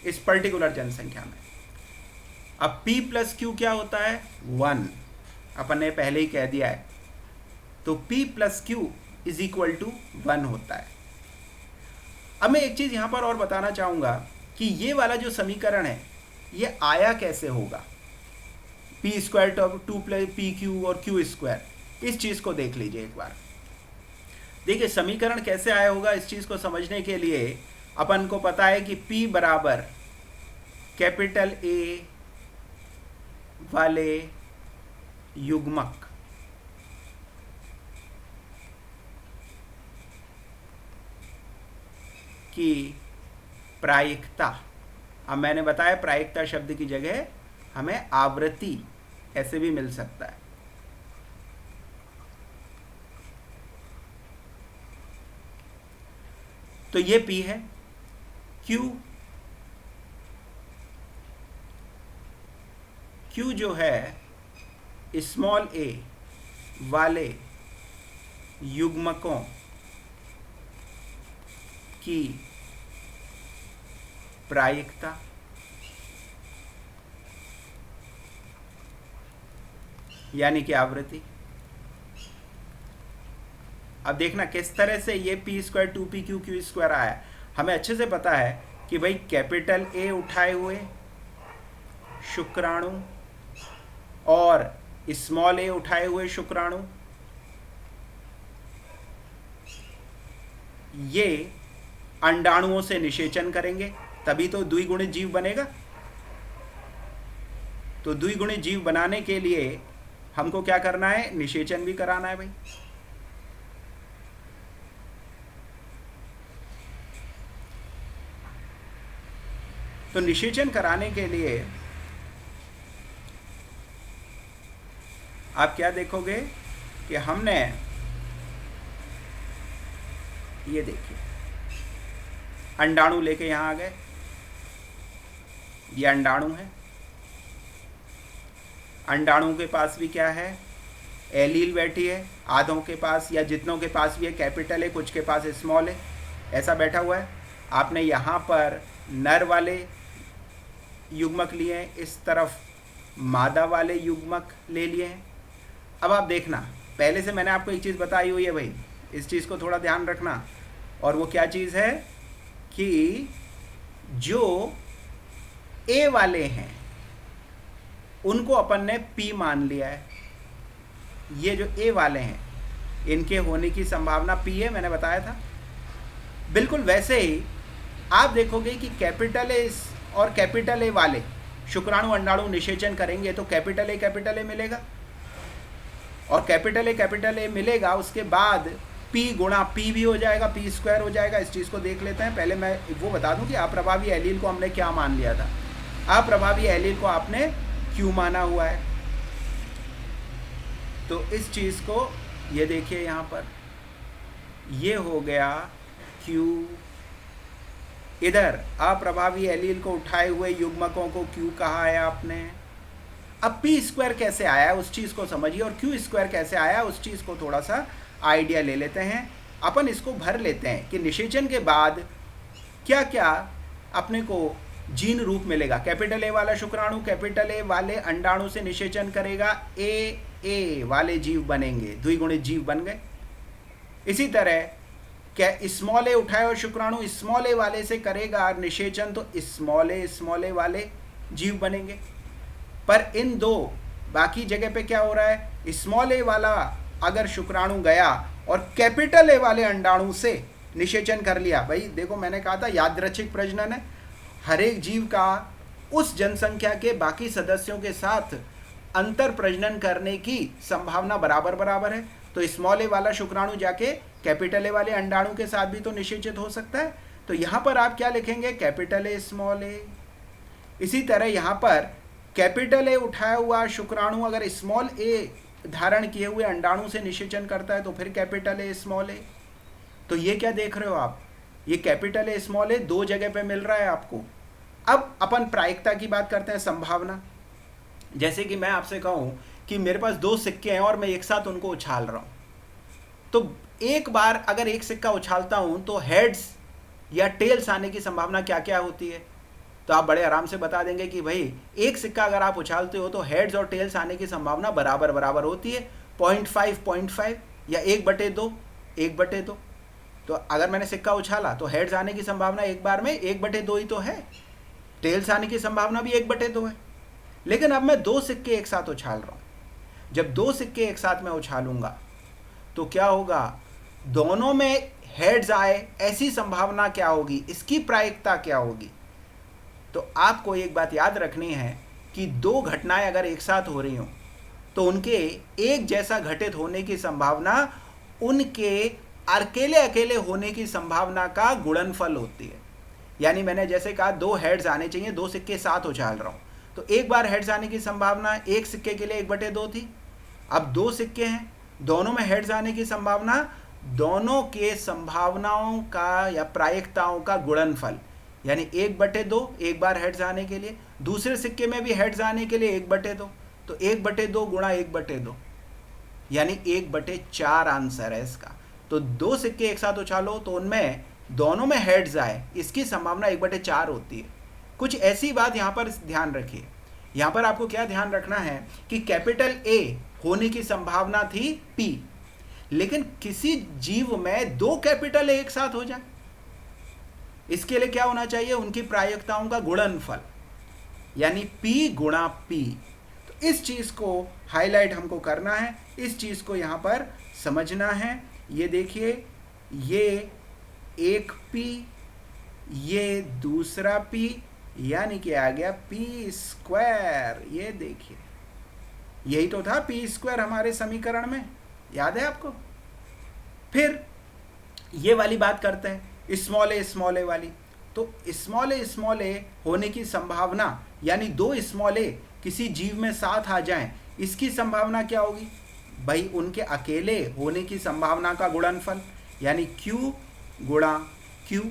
इस पर्टिकुलर जनसंख्या में। अब P प्लस Q क्या होता है? 1, अपन ने पहले ही कह दिया है। तो P plus Q is equal to 1 होता है। अब मैं एक चीज यहां पर और बताना चाहूंगा कि ये वाला जो समीकरण है, ये आया कैसे होगा? P² 2 प्लस PQ और Q², इस चीज को देख लीजिए एक बार। देखिए समीकरण कैसे आया होगा, इस चीज को समझने के लिए अपन को पता है कि P बराबर कैपिटल A वाले युग्मक की प्रायिकता। अब मैंने बताया प्रायिकता शब्द की जगह हमें आवृत्ति ऐसे भी मिल सकता है। तो ये P है। Q जो है स्मॉल a वाले युग्मकों की प्रायिकता, यानी कि आवृत्ति। अब देखना किस तरह से ये P² 2PQ Q² आया। हमें अच्छे से पता है कि भाई कैपिटल A उठाए हुए शुक्राणु और स्मॉल a उठाए हुए शुक्राणु, ये अंडाणुओं से निषेचन करेंगे, तभी तो द्विगुणित जीव बनेगा। तो द्विगुणित जीव बनाने के लिए हमको क्या करना है? निषेचन भी कराना है भाई। तो निषेचन कराने के लिए आप क्या देखोगे कि हमने ये देखिए अंडाणु लेके यहाँ आ गए, ये अंडाणु है, अंडाणु के पास भी क्या है, एलील बैठी है, आधों के पास या जितनों के पास भी है कैपिटल है, कुछ के पास स्मॉल है, ऐसा बैठा हुआ है। आपने यहाँ पर नर वाले युग्मक लिए हैं, इस तरफ मादा वाले युग्मक ले लिए हैं। अब आप देखना, पहले से मैंने आपको एक चीज़ बताई हुई है भाई, इस चीज़ को थोड़ा ध्यान रखना, और वो क्या चीज़ है कि जो ए वाले हैं उनको अपन ने पी मान लिया है, ये जो ए वाले हैं इनके होने की संभावना पी है, मैंने बताया था। बिल्कुल वैसे ही आप देखोगे कि कैपिटल ए और कैपिटल ए वाले शुक्राणु अंडाणु निषेचन करेंगे तो कैपिटल ए मिलेगा, और कैपिटल ए मिलेगा, उसके बाद पी गुणा पी भी हो जाएगा, पी स्क्वायर हो जाएगा। इस चीज़ को देख लेते हैं। पहले मैं वो बता दूं कि अप्रभावी एलील को हमने क्या मान लिया था। अप्रभावी एलील को आपने क्यू माना हुआ है, तो इस चीज़ को ये देखिए यहाँ पर ये हो गया क्यू, इधर अप्रभावी एलील को उठाए हुए युग्मकों को क्यू कहा है आपने। अब पी स्क्वायर कैसे आया उस चीज़ को समझिए, और क्यू स्क्वायर कैसे आया उस चीज़ को थोड़ा सा आइडिया ले लेते हैं। अपन इसको भर लेते हैं कि निषेचन के बाद क्या क्या अपने को जीन रूप मिलेगा। कैपिटल ए वाला शुक्राणु कैपिटल ए वाले अंडाणु से निषेचन करेगा, ए वाले जीव बनेंगे, द्विगुणित जीव बन गए। इसी तरह क्या स्मॉल ए उठाए और शुक्राणु स्मॉल ए वाले से करेगा निषेचन, तो स्मॉल ए वाले जीव बनेंगे। पर इन दो बाकी जगह पे क्या हो रहा है, स्मॉल ए वाला अगर शुक्राणु गया और कैपिटल ए वाले अंडाणु से निषेचन कर लिया, भाई देखो मैंने कहा था यादृच्छिक प्रजनन है, हर एक जीव का उस जनसंख्या के बाकी सदस्यों के साथ अंतर प्रजनन करने की संभावना बराबर बराबर है। तो स्मॉल ए वाला शुक्राणु जाके कैपिटल ए वाले अंडाणु के साथ भी तो निषेचित हो सकता है। तो यहाँ पर आप क्या लिखेंगे, कैपिटल ए स्मॉल ए। इसी तरह यहाँ पर कैपिटल ए उठाया हुआ शुक्राणु अगर स्मॉल ए धारण किए हुए अंडाणु से निषेचन करता है तो फिर कैपिटल ए स्मॉल ए। तो ये क्या देख रहे हो आप, ये कैपिटल ए स्मॉल ए दो जगह पे मिल रहा है आपको। अब अपन प्रायिकता की बात करते हैं, संभावना। जैसे कि मैं आपसे कहूं कि मेरे पास दो सिक्के हैं और मैं एक साथ उनको उछाल रहा हूं, तो एक बार अगर एक सिक्का उछालता हूं तो हेड्स या टेल्स आने की संभावना क्या क्या होती है। तो आप बड़े आराम से बता देंगे कि भाई एक सिक्का अगर आप उछालते हो तो हेड्स और टेल्स आने की संभावना बराबर बराबर होती है, 0.5 या 1/2 1/2। तो अगर मैंने सिक्का उछाला तो हेड्स आने की संभावना एक बार में 1/2 ही तो है, टेल्स आने की संभावना भी 1/2 है। लेकिन अब मैं दो सिक्के एक साथ उछाल रहा हूँ, जब दो सिक्के एक साथ मैं उछालूंगा तो क्या होगा, दोनों में हेड्स आए ऐसी संभावना क्या होगी, इसकी प्रायिकता क्या होगी। तो आपको एक बात याद रखनी है कि दो घटनाएं अगर एक साथ हो रही हों तो उनके एक जैसा घटित होने की संभावना उनके अकेले अकेले होने की संभावना का गुणनफल होती है। यानी मैंने जैसे कहा दो हेड्स आने चाहिए, दो सिक्के साथ उछाल रहा हूँ, तो एक बार हेड्स आने की संभावना एक सिक्के के लिए 1/2 थी। अब दो सिक्के हैं, दोनों में हेड्स आने की संभावना दोनों के संभावनाओं का या प्रायिकताओं का गुणनफल, यानी 1/2 एक बार हेड्स आने के लिए, दूसरे सिक्के में भी हेड्स आने के लिए 1/2, तो 1/2 गुणा 1/2 यानी 1/4 आंसर है इसका। तो दो सिक्के एक साथ उछालो तो उनमें दोनों में हेड्स आए, इसकी संभावना 1/4 होती है। कुछ ऐसी बात यहाँ पर ध्यान रखिए, यहाँ पर आपको क्या ध्यान रखना है कि कैपिटल ए होने की संभावना थी P, लेकिन किसी जीव में दो कैपिटल ए एक साथ हो जाए, इसके लिए क्या होना चाहिए, उनकी प्रायिकताओं का गुणनफल, यानी P गुणा P। तो इस चीज को हाईलाइट हमको करना है, इस चीज को यहाँ पर समझना है। ये देखिए, ये एक P, ये दूसरा P, यानी कि आ गया P²। ये देखिए, यही तो था P² हमारे समीकरण में, याद है आपको। फिर ये वाली बात करते हैं, स्मॉल ए वाली। तो स्मॉल ए होने की संभावना, यानी 2 स्मॉल ए किसी जीव में साथ आ जाएं, इसकी संभावना क्या होगी भाई? उनके अकेले होने की संभावना का गुणनफल, यानी Q गुणा Q।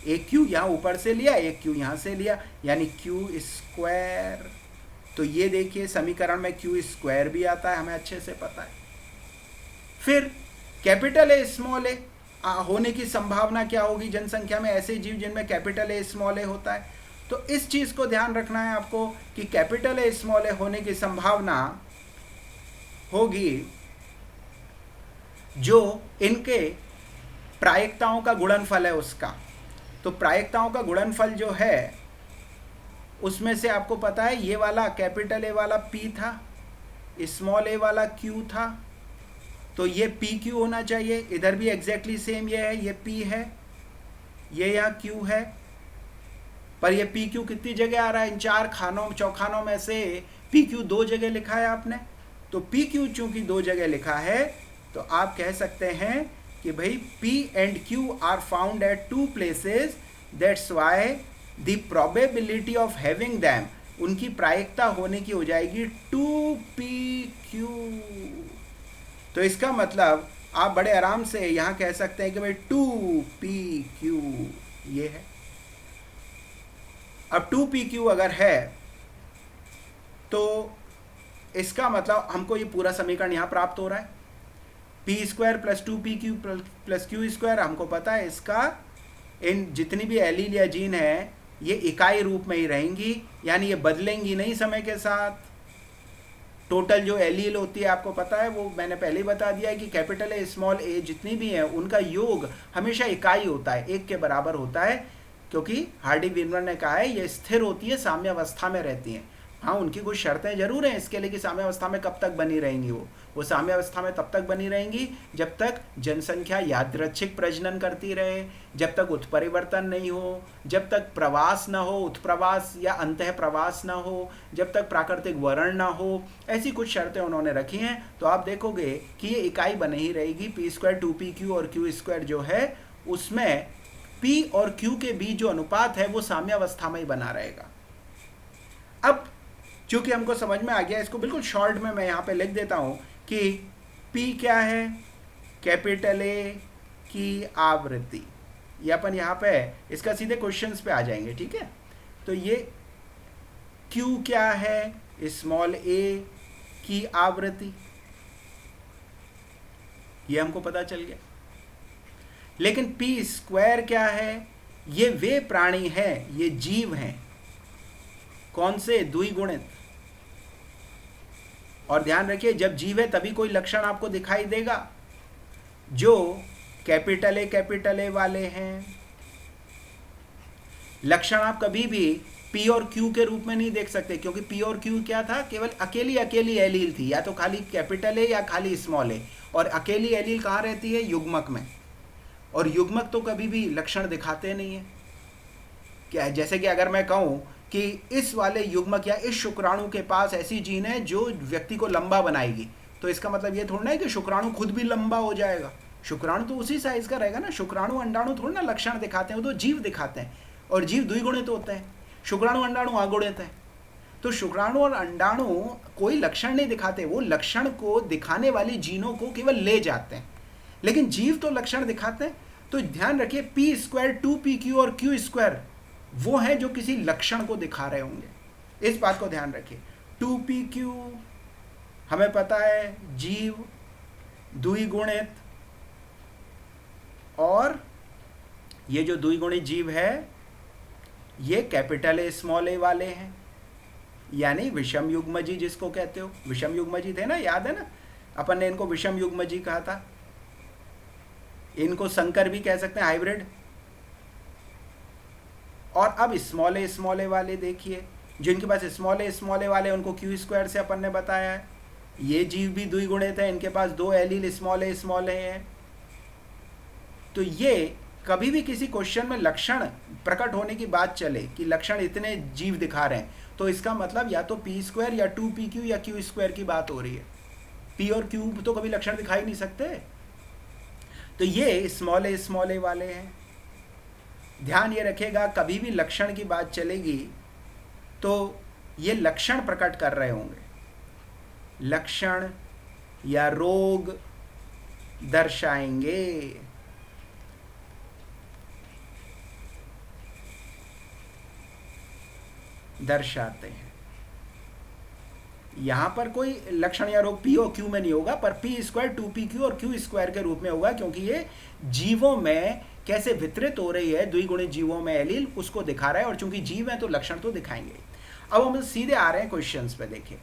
एक Q यहाँ ऊपर से लिया, एक Q यहाँ से लिया, यानी Q स्क्वायर। तो ये देखिए समीकरण में Q स्क्वायर भी आता है, हमें अच्छे से पता है। फिर कैपिटल ए स्मॉल ए होने की संभावना क्या होगी जनसंख्या में? ऐसे जीव जिनमें कैपिटल ए स्मॉल ए होता है। तो इस चीज को ध्यान रखना है आपको कि कैपिटल ए स्मॉल ए होने की संभावना होगी जो इनके प्रायिकताओं का गुणनफल है उसका। तो प्रायिकताओं का गुणनफल जो है उसमें से आपको पता है ये वाला कैपिटल ए वाला P था, स्मॉल ए वाला Q था, तो ये PQ होना चाहिए। इधर भी एग्जैक्टली सेम ये है, ये P है, ये यहाँ Q है, पर ये PQ कितनी जगह आ रहा है? इन 4 चौखानों में से PQ 2 जगह लिखा है आपने। तो PQ चूंकि 2 जगह लिखा है तो आप कह सकते हैं कि भाई P and Q are found at 2 places, that's why the probability of having them, उनकी प्रायिकता होने की हो जाएगी 2PQ। तो इसका मतलब आप बड़े आराम से यहाँ कह सकते हैं कि भाई 2PQ ये है। अब 2PQ अगर है तो इसका मतलब हमको ये पूरा समीकरण यहाँ प्राप्त हो रहा है। P square plus 2PQ plus Q square, हमको पता है इसका इन जितनी भी एलील या जीन है ये इकाई रूप में ही रहेंगी, यानी ये बदलेंगी नहीं समय के साथ। टोटल जो एलील होती है आपको पता है, वो मैंने पहले ही बता दिया है कि कैपिटल ए स्मॉल ए जितनी भी हैं उनका योग हमेशा इकाई होता है, 1 के बराबर होता है, क्योंकि हार्डी वीनर ने कहा है ये स्थिर होती है, साम्यावस्था में रहती हैं। हाँ, उनकी कुछ शर्तें जरूर हैं इसके लिए कि साम्यावस्था में कब तक बनी रहेंगी। वो साम्यावस्था में तब तक बनी रहेंगी जब तक जनसंख्या यादृच्छिक प्रजनन करती रहे, जब तक उत्परिवर्तन नहीं हो, जब तक प्रवास न हो, उत्प्रवास या अंतः प्रवास न हो, जब तक प्राकृतिक वर्ण न हो। ऐसी कुछ शर्तें उन्होंने रखी हैं। तो आप देखोगे कि ये इकाई बनी ही रहेगी। P स्क्वायर 2PQ और Q स्क्वायर जो है उसमें P और Q के बीच जो अनुपात है वो साम्यावस्था में ही बना रहेगा। अब चूंकि हमको समझ में आ गया, इसको बिल्कुल शॉर्ट में मैं यहाँ पे लिख देता हूँ कि P क्या है? कैपिटल ए की आवृत्ति। ये अपन यहाँ पे इसका सीधे क्वेश्चंस पे आ जाएंगे, ठीक है। तो ये Q क्या है? स्मॉल ए की आवृत्ति, ये हमको पता चल गया। लेकिन P स्क्वायर क्या है? ये वे प्राणी हैं, ये जीव हैं, कौन से? द्विगुणित। और ध्यान रखिए जब जीव है तभी कोई लक्षण आपको दिखाई देगा। जो कैपिटल ए वाले हैं, लक्षण आप कभी भी P और Q के रूप में नहीं देख सकते, क्योंकि P और Q क्या था? केवल अकेली एलील थी, या तो खाली कैपिटल ए या खाली स्मॉल ए। और अकेली एलील कहाँ रहती है? युग्मक में। और युग्मक तो कभी भी लक्षण दिखाते नहीं है। क्या, जैसे कि अगर मैं कहूँ कि इस वाले युग्मक या इस शुक्राणु के पास ऐसी जीन है जो व्यक्ति को लंबा बनाएगी, तो इसका मतलब ये थोड़ा है कि शुक्राणु खुद भी लंबा हो जाएगा। शुक्राणु तो उसी साइज का रहेगा ना। शुक्राणु अंडाणु थोड़ा ना लक्षण दिखाते हैं, वो तो जीव दिखाते हैं, और जीव द्विगुणित होते हैं। शुक्राणु अंडाणु अगुणित है। तो शुक्राणु और अंडाणु कोई लक्षण नहीं दिखाते, वो लक्षण को दिखाने वाली जीनों को केवल ले जाते हैं, लेकिन जीव तो लक्षण दिखाते हैं। तो ध्यान रखिए P स्क्वायर 2PQ और Q स्क्वायर वो है जो किसी लक्षण को दिखा रहे होंगे। इस बात को ध्यान रखिए। 2PQ हमें पता है जीव द्विगुणित, और ये जो द्विगुणित जीव है ये कैपिटल ए स्मॉल ए वाले हैं, यानी विषम युग्मजी जिसको कहते हो। विषम युग्मजी थे ना, याद है ना, अपन ने इनको विषम युग्मजी कहा था। इनको संकर भी कह सकते हैं, हाइब्रिड। और अब स्मॉल ए वाले देखिए, जिनके पास स्मॉल ए वाले उनको Q स्क्वायर से अपन ने बताया है। ये जीव भी द्विगुणित है, इनके पास 2 एलील स्मॉल ए हैं। तो ये कभी भी किसी क्वेश्चन में लक्षण प्रकट होने की बात चले कि लक्षण इतने जीव दिखा रहे हैं, तो इसका मतलब या तो P स्क्वायर या 2PQ या Q स्क्वायर की बात हो रही है। P और Q तो कभी लक्षण दिखाई नहीं सकते। तो ये स्मॉल ए वाले हैं। ध्यान ये रखिएगा, कभी भी लक्षण की बात चलेगी तो ये लक्षण प्रकट कर रहे होंगे, लक्षण या रोग दर्शाएंगे। दर्शाते हैं। यहां पर कोई लक्षण या रोग पी और क्यू में नहीं होगा, पर पी स्क्वायर 2pq और क्यू स्क्वायर के रूप में होगा, क्योंकि ये जीवों में कैसे वितरित हो रही है, द्विगुणित जीवों में एलील, उसको दिखा रहा है। और चूंकि जीव है तो लक्षण तो दिखाएंगे। अब हम सीधे आ रहे हैं क्वेश्चंस पे। देखिए,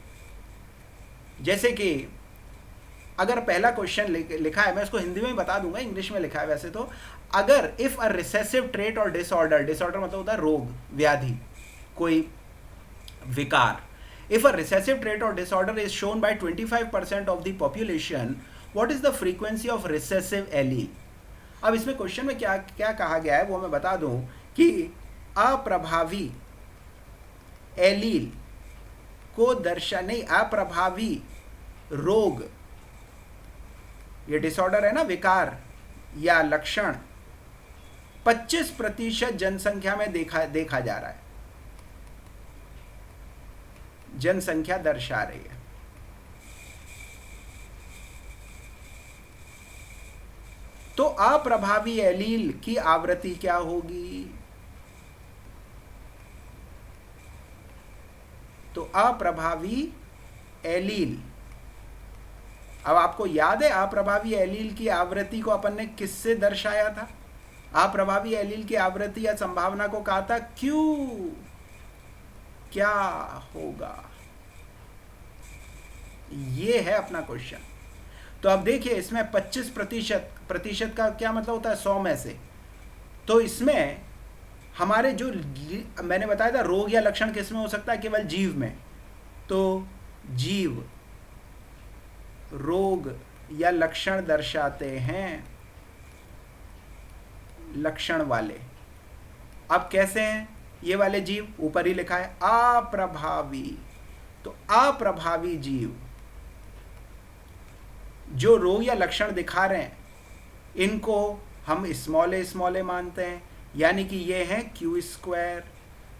जैसे कि अगर पहला क्वेश्चन लिखा है, मैं उसको हिंदी में बता दूंगा, इंग्लिश में लिखा है वैसे तो। अगर इफ अ रिसेसिव ट्रेट और डिसऑर्डर, डिसऑर्डर मतलब होता है रोग, व्याधि, कोई विकार, if a recessive trait or disorder is shown by 25% of the population, what is the frequency of recessive allele? अब इसमें क्वेश्चन में क्या क्या कहा गया है वो मैं बता दूं कि अप्रभावी एलील को नहीं, अप्रभावी रोग, ये डिसऑर्डर है ना, विकार या लक्षण 25% जनसंख्या में देखा जा रहा है, जनसंख्या दर्शा रही है। तो अप्रभावी एलील की आवृत्ति क्या होगी? तो अप्रभावी एलील, अब आपको याद है अप्रभावी एलील की आवृत्ति को अपन ने किससे दर्शाया था? अप्रभावी एलील की आवृत्ति या संभावना को कहा था क्यू। क्या होगा? ये है अपना क्वेश्चन। तो अब देखिए, इसमें 25% का क्या मतलब होता है? 100 में से। तो इसमें हमारे जो मैंने बताया था रोग या लक्षण किसमें हो सकता है? केवल जीव में। तो जीव रोग या लक्षण दर्शाते हैं, लक्षण वाले। अब कैसे हैं ये वाले जीव? ऊपर ही लिखा है अप्रभावी। तो अप्रभावी जीव जो रोग या लक्षण दिखा रहे हैं, इनको हम स्मॉल ए मानते हैं, यानी कि ये हैं क्यू स्क्वायर।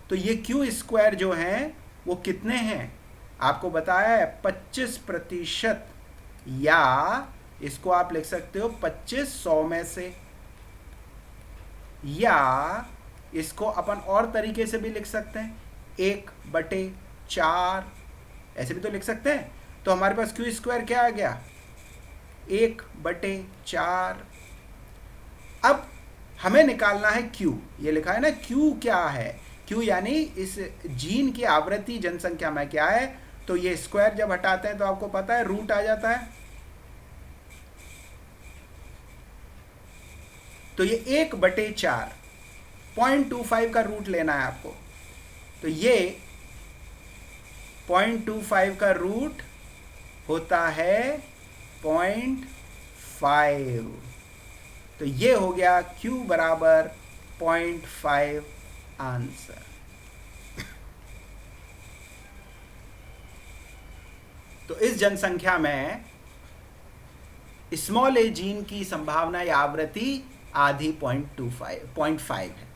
तो ये क्यू स्क्वायर जो हैं वो कितने हैं? आपको बताया है 25%, या इसको आप लिख सकते हो 25 100 में से, या इसको अपन और तरीके से भी लिख सकते हैं 1/4, ऐसे भी तो लिख सकते हैं। तो हमारे पास क्यू स्क्वायर क्या आ गया? 1/4। अब हमें निकालना है क्यू। ये लिखा है ना क्यू क्या है? क्यू यानी इस जीन की आवृत्ति जनसंख्या में क्या है। तो ये स्क्वायर जब हटाते हैं तो आपको पता है रूट आ जाता है। तो ये 1/4, 0.25 का रूट लेना है आपको। तो ये 0.25 का रूट होता है 0.5। तो ये हो गया Q बराबर 0.5 आंसर। तो इस जनसंख्या में स्मॉल ए जीन की संभावना या आवृत्ति आधी 0.5 है।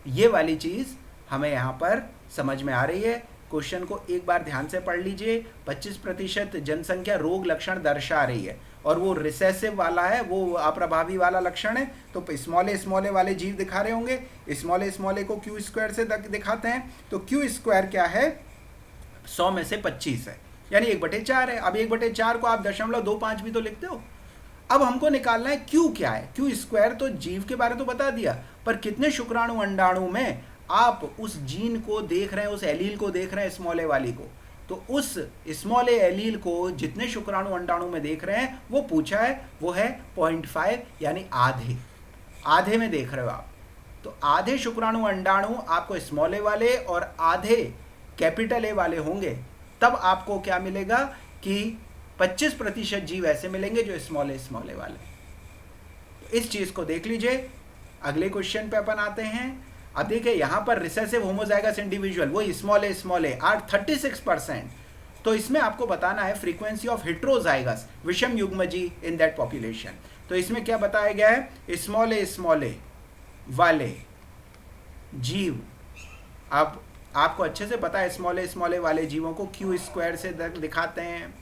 ये वाली चीज हमें यहां पर समझ में आ रही है। क्वेश्चन को एक बार ध्यान से पढ़ लीजिए। 25% जनसंख्या रोग लक्षण दर्शा रही है और वो रिसेसिव वाला है, वो अप्रभावी वाला लक्षण है। तो स्मॉल ए वाले जीव दिखा रहे होंगे। स्मॉल ए को क्यू स्क्वायर से दिखाते हैं। तो क्यू स्क्वायर क्या है? 100 में से 25 है, यानी 1/4 है। अब 1/4 को आप 0.25 भी तो लिखते हो। अब हमको निकालना है क्यू क्या है। क्यू स्क्वायर तो जीव के बारे तो बता दिया, पर कितने शुक्राणु अंडाणु में आप उस जीन को देख रहे हैं, उस एलील को देख रहे हैं, स्मॉल ए वाली को। तो उस स्मॉल ए एलील को जितने शुक्राणु अंडाणु में देख रहे हैं वो पूछा है, वो है 0.5 यानी आधे में देख रहे हो आप। तो आधे शुक्राणु अंडाणु आपको स्मॉल ए वाले और आधे कैपिटल ए वाले होंगे, तब आपको क्या मिलेगा कि 25% जीव ऐसे मिलेंगे जो स्मॉल ए वाले। तो इस चीज को देख लीजिए। अगले क्वेश्चन पे अपन आते हैं। अब देखिए यहां पर रिसेसिव होमोजाइगस इंडिविजुअल, वो स्मॉल ए आर 36%। तो इसमें आपको बताना है फ्रीक्वेंसी ऑफ हेट्रोजाइगस विषम युग्मजी इन दैट पॉपुलेशन। तो इसमें क्या बताया गया है? स्मॉल ए वाले जीव, अब आपको अच्छे से पता है स्मॉल ए वाले जीवों को क्यू स्क्वायर से दिखाते हैं।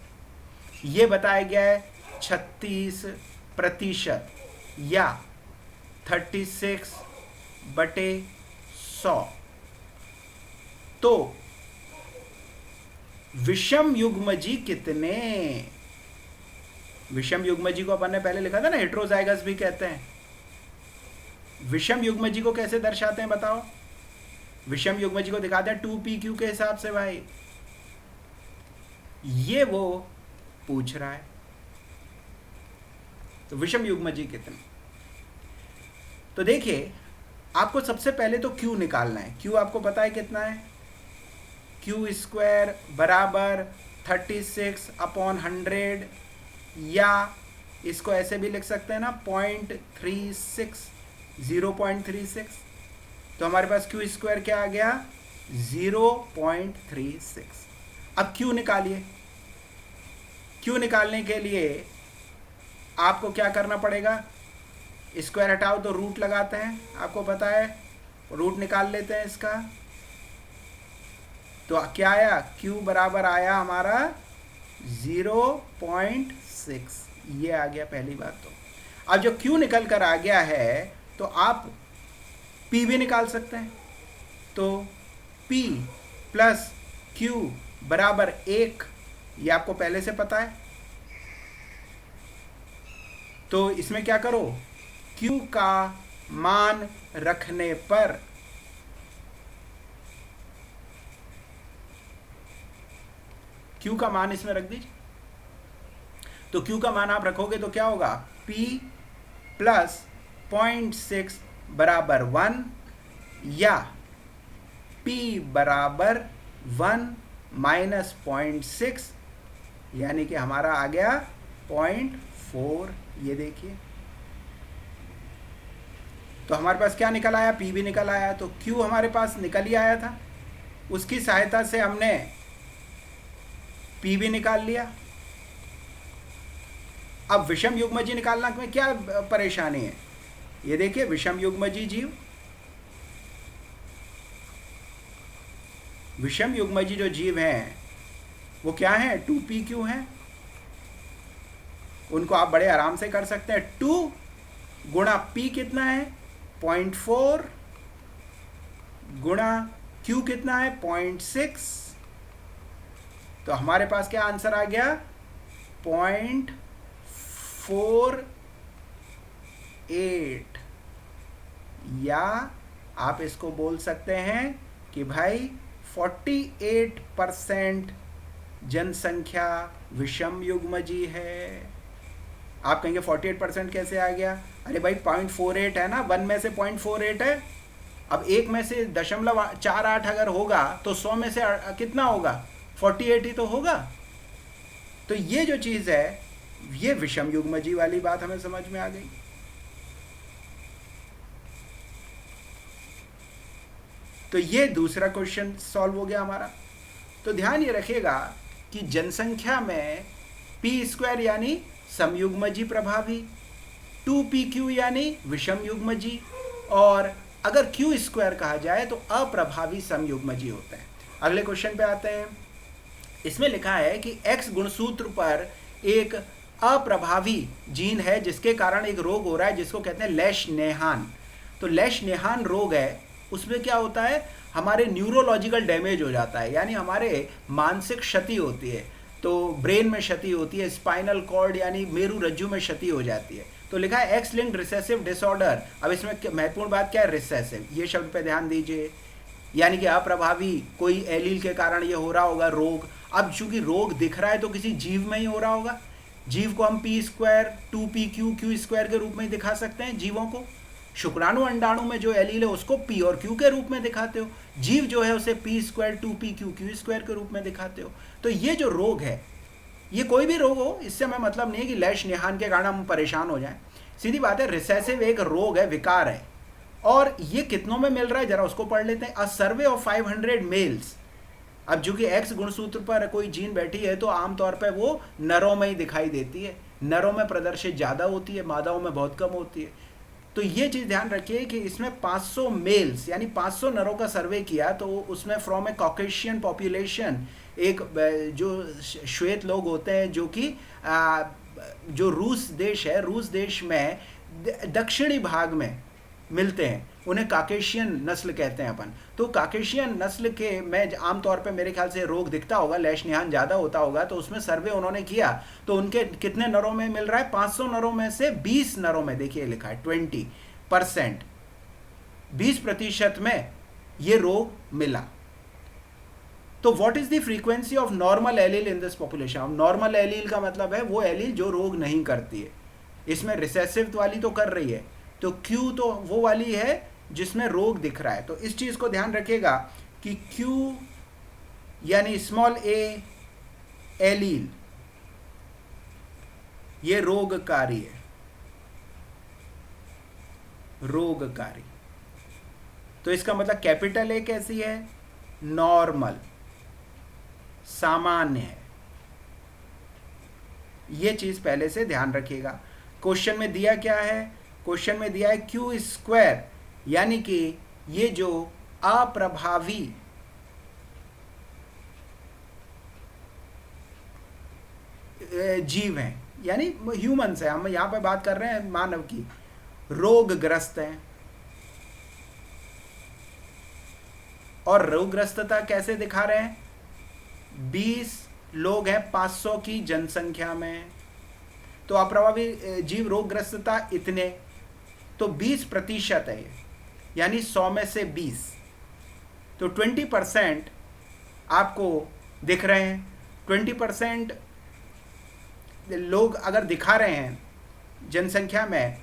ये बताया गया है 36% या 36/100। तो विषम युग्मजी कितने? विषम युग्मजी को अपन ने पहले लिखा था ना, हेट्रोजाइगस भी कहते हैं। विषम युग्मजी को कैसे दर्शाते हैं बताओ? विषम युग्मजी को दिखाते हैं 2pq के हिसाब से भाई। ये वो पूछ रहा है। तो विषम युग्मजी कितने? तो देखिए, आपको सबसे पहले तो q निकालना है। q आपको पता है कितना है? q स्क्वायर बराबर 36/100, या इसको ऐसे भी लिख सकते हैं ना 0.36। तो हमारे पास q स्क्वायर क्या आ गया? 0.36। अब q निकालिए। q निकालने के लिए आपको क्या करना पड़ेगा? स्क्वायर हटाओ तो रूट लगाते हैं, आपको पता है। रूट निकाल लेते हैं इसका। तो क्या आया? q बराबर आया हमारा 0.6। ये आ गया पहली बात। तो अब जो q निकल कर आ गया है, तो आप p भी निकाल सकते हैं। तो p प्लस q बराबर 1, ये आपको पहले से पता है। तो इसमें क्या करो? q का मान रखने पर q का मान इसमें रख दीजिए। तो q का मान आप रखोगे तो क्या होगा? p प्लस 0.6 बराबर 1, या p बराबर 1 माइनस 0.6, यानी कि हमारा आ गया 0.4। ये देखिए, तो हमारे पास क्या निकल आया? p भी निकल आया। तो q हमारे पास निकल ही आया था, उसकी सहायता से हमने p भी निकाल लिया। अब विषम युग्मजी निकालना में क्या परेशानी है? ये देखिए, विषम युग्मजी जीव, विषम युग्मजी जो जीव हैं वो क्या हैं? 2pq हैं। उनको आप बड़े आराम से कर सकते हैं। 2 गुणा p कितना है? 0.4 गुणा q कितना है? 0.6। तो हमारे पास क्या आंसर आ गया? 0.48। या आप इसको बोल सकते हैं कि भाई 48% जनसंख्या विषम युग्मजी है। आप कहेंगे 48% कैसे आ गया? अरे भाई 0.48 है ना, 1 में से 0.48 है। अब 1 में से 0.48 अगर होगा तो 100 में से कितना होगा? 48 ही तो होगा। तो ये जो चीज़ है, ये विषम युग्मजी वाली बात हमें समझ में आ गई। तो ये दूसरा क्वेश्चन सॉल्व हो गया हमारा। तो ध्यान ये रखिएगा कि जनसंख्या में p स्क्वायर यानी समयुग्मजी प्रभावी, 2pq यानी विषम युग्मजी, और अगर q स्क्वायर कहा जाए तो अप्रभावी समयुग्मजी होते हैं। अगले क्वेश्चन पे आते हैं। इसमें लिखा है कि x गुणसूत्र पर एक अप्रभावी जीन है जिसके कारण एक रोग हो रहा है जिसको कहते हैं लेशनेहान। तो लेशनेहान रोग है, उसमें क्या होता है? हमारे न्यूरोलॉजिकल डैमेज हो जाता है, यानी हमारे मानसिक क्षति होती है। तो ब्रेन में क्षति होती है, स्पाइनल कॉर्ड यानी मेरु रज्जु में क्षति हो जाती है। तो लिखा है एक्स लिंक्ड रिसेसिव डिसऑर्डर। अब इसमें महत्वपूर्ण बात क्या है? रिसेसिव, ये शब्द पे ध्यान दीजिए, यानी कि अप्रभावी कोई एलील के कारण ये हो रहा होगा रोग। अब चूंकि रोग दिख रहा है तो किसी जीव में ही हो रहा होगा। जीव को हम p square 2pq q square के रूप में दिखा सकते हैं जीवों को। शुक्राणु अंडाणु में जो एलील है उसको p और q के रूप में दिखाते हो। जीव जो है उसे p square 2pq q square के रूप में दिखाते हो। तो ये जो रोग है, ये कोई भी रोग हो, इससे हमें मतलब नहीं है कि लेशनेहान के कारण हम परेशान हो जाएं। सीधी बात है, रिसेसिव एक रोग है, विकार है। और ये कितनों में मिल रहा है जरा उसको पढ़ लेते हैं। अ सर्वे ऑफ 500 मेल्स। अब चूंकि एक्स गुणसूत्र पर कोई जीन बैठी है तो आमतौर पर वो नरों में ही दिखाई देती है। नरों में प्रदर्शित ज़्यादा होती है, मादाओं में बहुत कम होती है। तो ये चीज़ ध्यान रखिए कि इसमें 500 मेल्स यानी 500 नरों का सर्वे किया, तो उसमें फ्रॉम ए कॉकेशियन पॉपुलेशन, एक जो श्वेत लोग होते हैं जो कि जो रूस देश है, रूस देश में दक्षिणी भाग में मिलते हैं, उन्हें काकेशियन नस्ल कहते हैं अपन। तो काकेशियन नस्ल के में आमतौर पे मेरे ख्याल से रोग दिखता होगा, लैश निहान ज़्यादा होता होगा, तो उसमें सर्वे उन्होंने किया, तो उनके कितने नरों में मिल रहा है? 500 नरों में से 20 नरों में, देखिए लिखा है 20%, 20% में ये रोग मिला। तो what is the frequency of normal allele in this population? Normal allele का मतलब है वो एलील जो रोग नहीं करती है। इसमें रिसेसिव वाली तो कर रही है, तो क्यू तो वो वाली है जिसमें रोग दिख रहा है। तो इस चीज को ध्यान रखिएगा कि क्यू यानी स्मॉल ए एलील ये रोगकारी है, रोगकारी। तो इसका मतलब कैपिटल ए कैसी है? नॉर्मल, सामान्य है। ये चीज पहले से ध्यान रखिएगा। क्वेश्चन में दिया क्या है? क्वेश्चन में दिया है क्यू स्क्वायर, यानी कि ये जो अप्रभावी जीव हैं, यानी ह्यूमंस है, हम यहां पे बात कर रहे हैं मानव की, रोगग्रस्त हैं। और रोगग्रस्तता कैसे दिखा रहे हैं? 20 लोग हैं 500 की जनसंख्या में, तो अप्रभावी जीव रोगग्रस्तता इतने, तो 20% है ये, यानी 100 में से 20, तो 20% आपको दिख रहे हैं। 20% लोग अगर दिखा रहे हैं जनसंख्या में,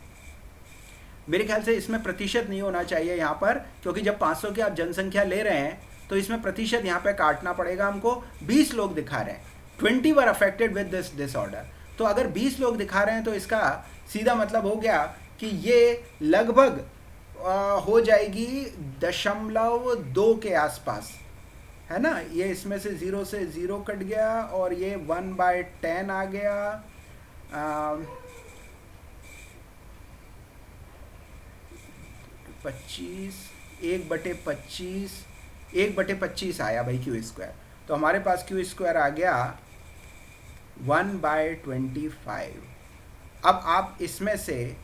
मेरे ख्याल से इसमें प्रतिशत नहीं होना चाहिए यहाँ पर, क्योंकि जब 500 की आप जनसंख्या ले रहे हैं तो इसमें प्रतिशत यहाँ पे काटना पड़ेगा हमको। 20 लोग दिखा रहे हैं, 20 वर अफेक्टेड विद दिस डिसऑर्डर। तो अगर 20 लोग दिखा रहे हैं तो इसका सीधा मतलब हो गया कि ये लगभग हो जाएगी 0.2 के आसपास, है ना। ये इसमें से 0 से 0 कट गया और ये 1/10 आ गया, 25, 1/25, 1/25 आया भाई क्यू स्क्वायर। तो हमारे पास क्यू स्क्वायर आ गया 1/25। अब आप इसमें से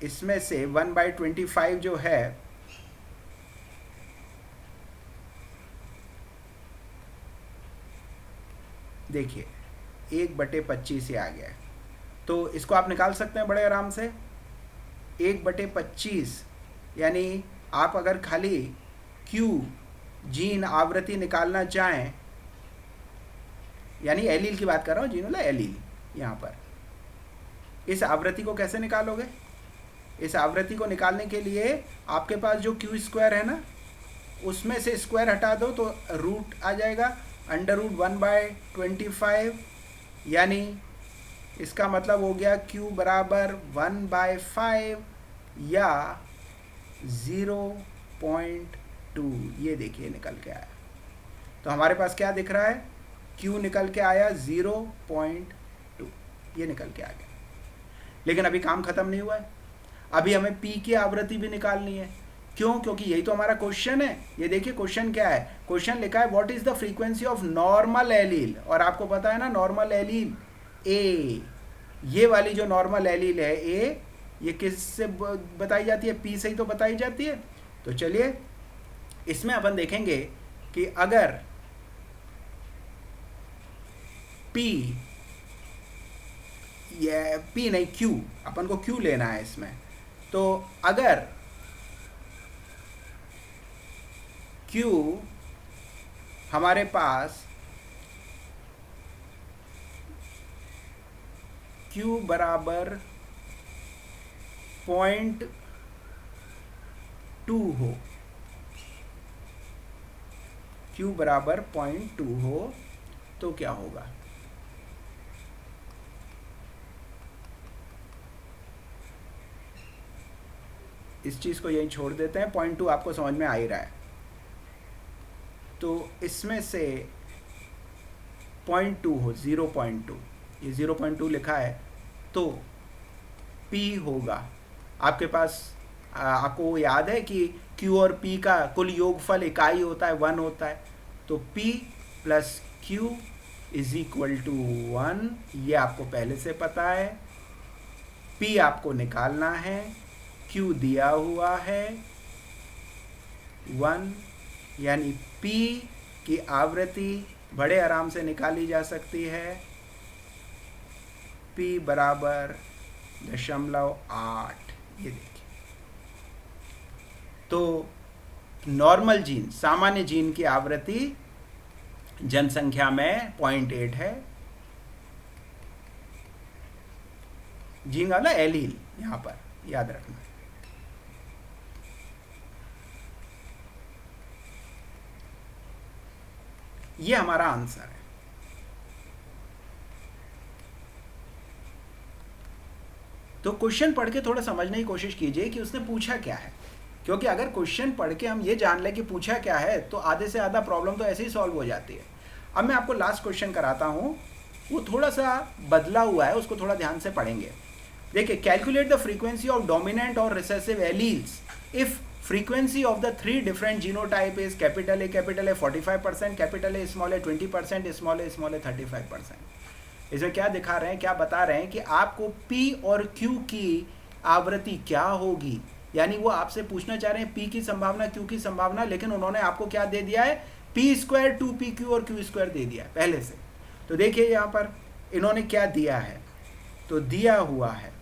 1/25 जो है, देखिए 1/25 ये आ गया है, तो इसको आप निकाल सकते हैं बड़े आराम से। 1/25 यानी आप अगर खाली क्यू जीन आवृत्ति निकालना चाहें, यानी एलील की बात कर रहा हूँ, जीन वाला एलील, यहाँ पर इस आवृत्ति को कैसे निकालोगे? इस आवृत्ति को निकालने के लिए आपके पास जो क्यू स्क्वायर है ना, उसमें से स्क्वायर हटा दो तो रूट आ जाएगा, √1/25, यानी इसका मतलब हो गया Q बराबर 1/5 या 0.2। ये देखिए निकल के आया। तो हमारे पास क्या दिख रहा है? Q निकल के आया 0.2, ये निकल के आ गया। लेकिन अभी काम खत्म नहीं हुआ है, अभी हमें P की आवृत्ति भी निकालनी है। क्यों? क्योंकि यही तो हमारा क्वेश्चन है। ये देखिए क्वेश्चन क्या है, क्वेश्चन लिखा है what is the frequency of normal allele, और आपको पता है ना नॉर्मल एलील ए, ये वाली जो नॉर्मल एलील है ए, ये किससे बताई जाती है? पी से ही तो बताई जाती है। तो चलिए इसमें अपन देखेंगे कि अगर पी, ये पी नहीं क्यू, अपन को क्यू लेना है इसमें, तो अगर क्यू हमारे पास Q बराबर 0.2 हो, Q बराबर 0.2 हो तो क्या होगा? इस चीज को यहीं छोड़ देते हैं, 0.2 आपको समझ में आ ही रहा है। तो इसमें से 0.2 हो, 0.2, ये 0.2 लिखा है, तो P होगा आपके पास। आपको याद है कि Q और P का कुल योगफल इकाई होता है 1 होता है, तो P plus Q is equal to 1, ये आपको पहले से पता है। P आपको निकालना है, Q दिया हुआ है 1, यानी P की आवृत्ति बड़े आराम से निकाली जा सकती है, P बराबर 0.8। ये देखिए, तो नॉर्मल जीन, सामान्य जीन की आवृत्ति जनसंख्या में 0.8 है। जीन वाला एलील यहां पर याद रखना। ये हमारा आंसर है। तो क्वेश्चन पढ़ के थोड़ा समझने की कोशिश कीजिए कि उसने पूछा क्या है, क्योंकि अगर क्वेश्चन पढ़ के हम ये जान लें कि पूछा क्या है तो आधे से आधा प्रॉब्लम तो ऐसे ही सॉल्व हो जाती है। अब मैं आपको लास्ट क्वेश्चन कराता हूँ, वो थोड़ा सा बदला हुआ है, उसको थोड़ा ध्यान से पढ़ेंगे। देखिए, calculate the frequency of dominant और recessive alleles if frequency of the 3 different genotype is capital A 45%, capital A small a 20%, small a 35%। इसमें क्या दिखा रहे हैं, क्या बता रहे हैं कि आपको P और Q की आवृत्ति क्या होगी, यानी वो आपसे पूछना चाह रहे हैं P की संभावना, Q की संभावना, लेकिन उन्होंने आपको क्या दे दिया है, P² 2PQ और Q² दे दिया है पहले से। तो देखिए यहाँ पर इन्होंने क्या दिया है, तो दिया हुआ है,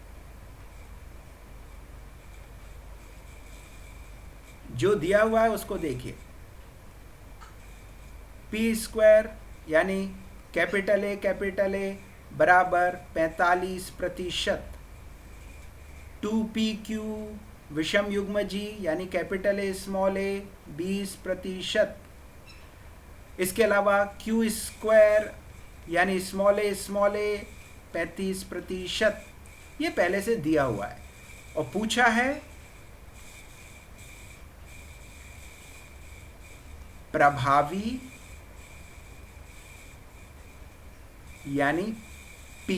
जो दिया हुआ है उसको देखिए, P² यानी कैपिटल ए बराबर 45%, 2PQ विषम युग्म जी यानी कैपिटल ए स्मॉल ए 20%, इसके अलावा Q² यानी स्मॉल ए 35%, ये पहले से दिया हुआ है। और पूछा है प्रभावी यानी P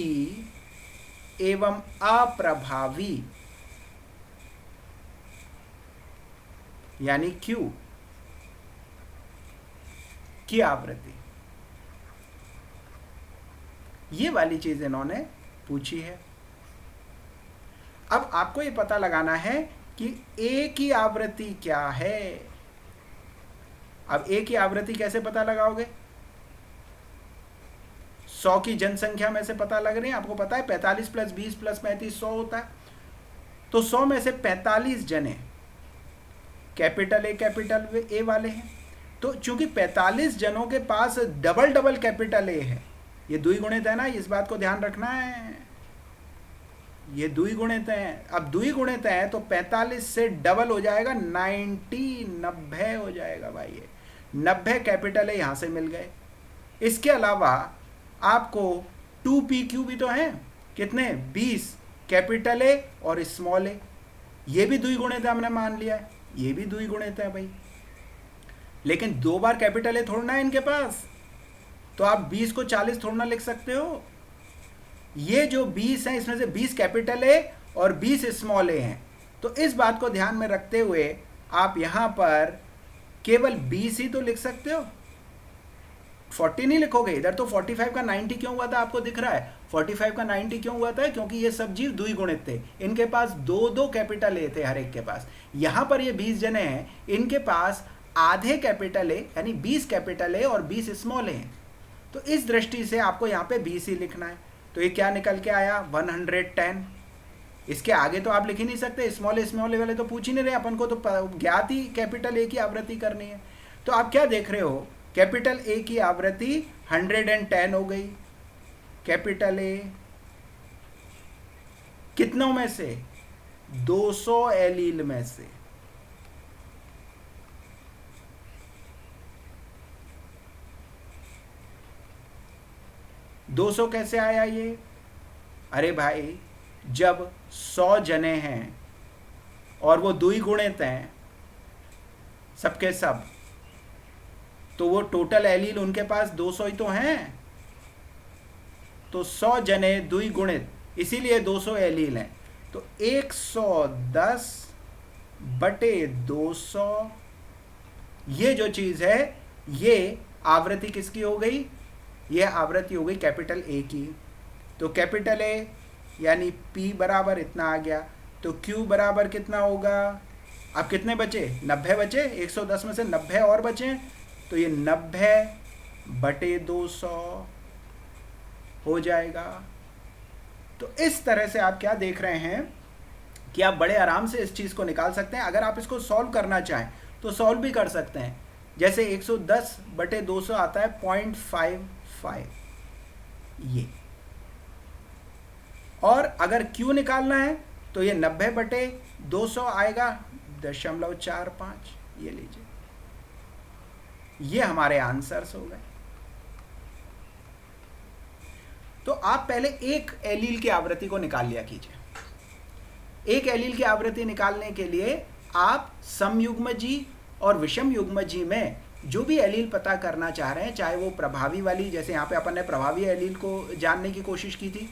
एवं अप्रभावी यानी Q की आवृत्ति, ये वाली चीज इन्होंने पूछी है। अब आपको ये पता लगाना है कि A की आवृत्ति क्या है। अब A की आवृत्ति कैसे पता लगाओगे, 100 की जनसंख्या में से पता लग रही है, आपको पता है 45 + 20 + 35 100 होता है। तो 100 में से 45 जने कैपिटल ए वाले हैं, तो चूंकि 45 जनों के पास डबल कैपिटल ए है, ये द्विगुणित है ना, इस बात को ध्यान रखना है, ये द्विगुणित है। अब द्विगुणित है तो 45 से डबल हो जाएगा 90 हो जाएगा भाई, ये 90 कैपिटल ए यहां से मिल गए। इसके अलावा आपको 2PQ भी तो हैं, कितने 20 कैपिटल ए और स्मॉल ए, ये भी द्विगुणित है, हमने मान लिया है, ये भी द्विगुणित है भाई। लेकिन 2 बार कैपिटल ए थोड़ा है इनके पास, तो आप 20 को 40 थोड़ा लिख सकते हो। ये जो 20 है इसमें से 20 कैपिटल ए और 20 स्मॉल ए हैं, तो इस बात को ध्यान में रखते हुए आप यहां पर केवल 20 ही तो लिख सकते हो, 40 नहीं लिखोगे। इधर तो 45 का 90 क्यों हुआ था, आपको दिख रहा है 45 का 90 क्यों हुआ था, क्योंकि ये सब जीव द्विगुणित थे, इनके पास 2 कैपिटल ए थे हर एक के पास। यहां पर ये 20 जने हैं, इनके पास आधे कैपिटल ए यानी 20 कैपिटल ए और 20 स्मॉल ए हैं, तो इस दृष्टि से आपको यहाँ पे 20 ही लिखना है। तो ये क्या निकल के आया 110। इसके आगे तो आप लिख ही नहीं सकते, स्मॉल ए वाले तो पूछ ही नहीं रहे, अपन को तो ज्ञात ही कैपिटल ए की आवृत्ति करनी है। तो आप क्या देख रहे हो, कैपिटल ए की आवृत्ति 110 हो गई। कैपिटल ए कितनों में से, 200 एलील में से। दो 200 कैसे आया ये, अरे भाई जब 100 जने हैं और वो द्विगुणित हैं सबके सब, तो वो टोटल एलील उनके पास 200 ही तो हैं, तो 100 जने द्विगुणित इसीलिए 200 एलील हैं। तो 110/200 ये जो चीज़ है ये आवृत्ति किसकी हो गई? ये आवृत्ति हो गई कैपिटल ए की। तो कैपिटल ए यानी P बराबर इतना आ गया। तो Q बराबर कितना होगा? अब कितने बचे? 90 बचे। 110 में से 90 और बचे, तो ये 90/200 हो जाएगा। तो इस तरह से आप क्या देख रहे हैं कि आप बड़े आराम से इस चीज़ को निकाल सकते हैं। अगर आप इसको सॉल्व करना चाहें तो सॉल्व भी कर सकते हैं। जैसे 110/200 आता है 0.55 ये, और अगर Q निकालना है तो ये 90/200 आएगा 0.45। ये लीजिए, ये हमारे आंसर्स हो गए। तो आप पहले एक एलील की आवृत्ति को निकाल लिया कीजिए। एक एलील की आवृत्ति निकालने के लिए आप समयुग्मजी और विषम युग्मजी में जो भी एलील पता करना चाह रहे हैं, चाहे वो प्रभावी वाली, जैसे यहाँ पे अपन ने प्रभावी एलील को जानने की कोशिश की थी,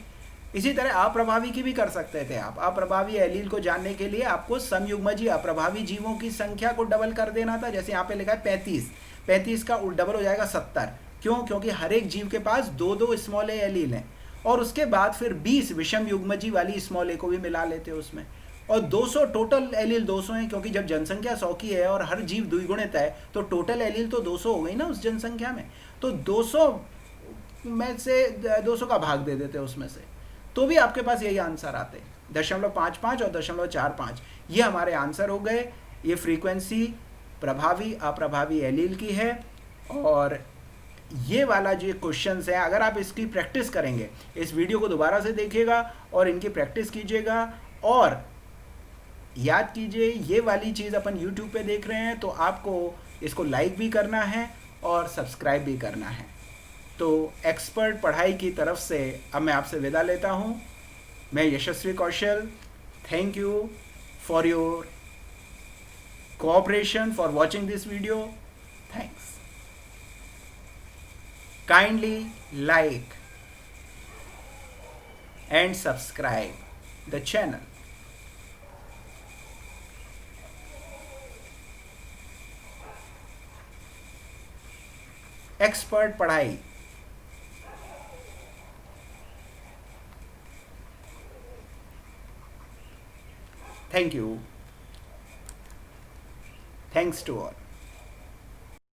इसी तरह अप्रभावी की भी कर सकते थे आप। अप्रभावी एलील को जानने के लिए आपको समयुग्मजी अप्रभावी जीवों की संख्या को डबल कर देना था। जैसे यहाँ पे लिखा है 35 का डबल हो जाएगा 70। क्यों? क्योंकि हर एक जीव के पास 2 स्मॉल ए एलील हैं, और उसके बाद फिर 20 विषम युग्मजी वाली स्मॉल ए को भी मिला लेते हैं उसमें, और 200 टोटल एलील 200 हैं, क्योंकि जब जनसंख्या 100 की है और हर जीव द्विगुणित है तो टोटल एलील तो 200 हो गई ना उस जनसंख्या में। तो 200 में से 200 का भाग दे देते उसमें से, तो भी आपके पास यही आंसर आते हैं 0.55 और 0.45। ये हमारे आंसर हो गए। ये फ्रीक्वेंसी प्रभावी अप्रभावी एलील की है। और ये वाला जो क्वेश्चंस है, अगर आप इसकी प्रैक्टिस करेंगे, इस वीडियो को दोबारा से देखिएगा और इनकी प्रैक्टिस कीजिएगा, और याद कीजिए ये वाली चीज़ अपन YouTube पे देख रहे हैं तो आपको इसको लाइक भी करना है और सब्सक्राइब भी करना है। तो एक्सपर्ट पढ़ाई की तरफ से अब मैं आपसे विदा लेता हूँ। मैं Yashasvi Kaushal, thank you for your cooperation, for watching this video. Thanks. Kindly like and subscribe the channel. Expert पढ़ाई। Thank you. Thanks to all.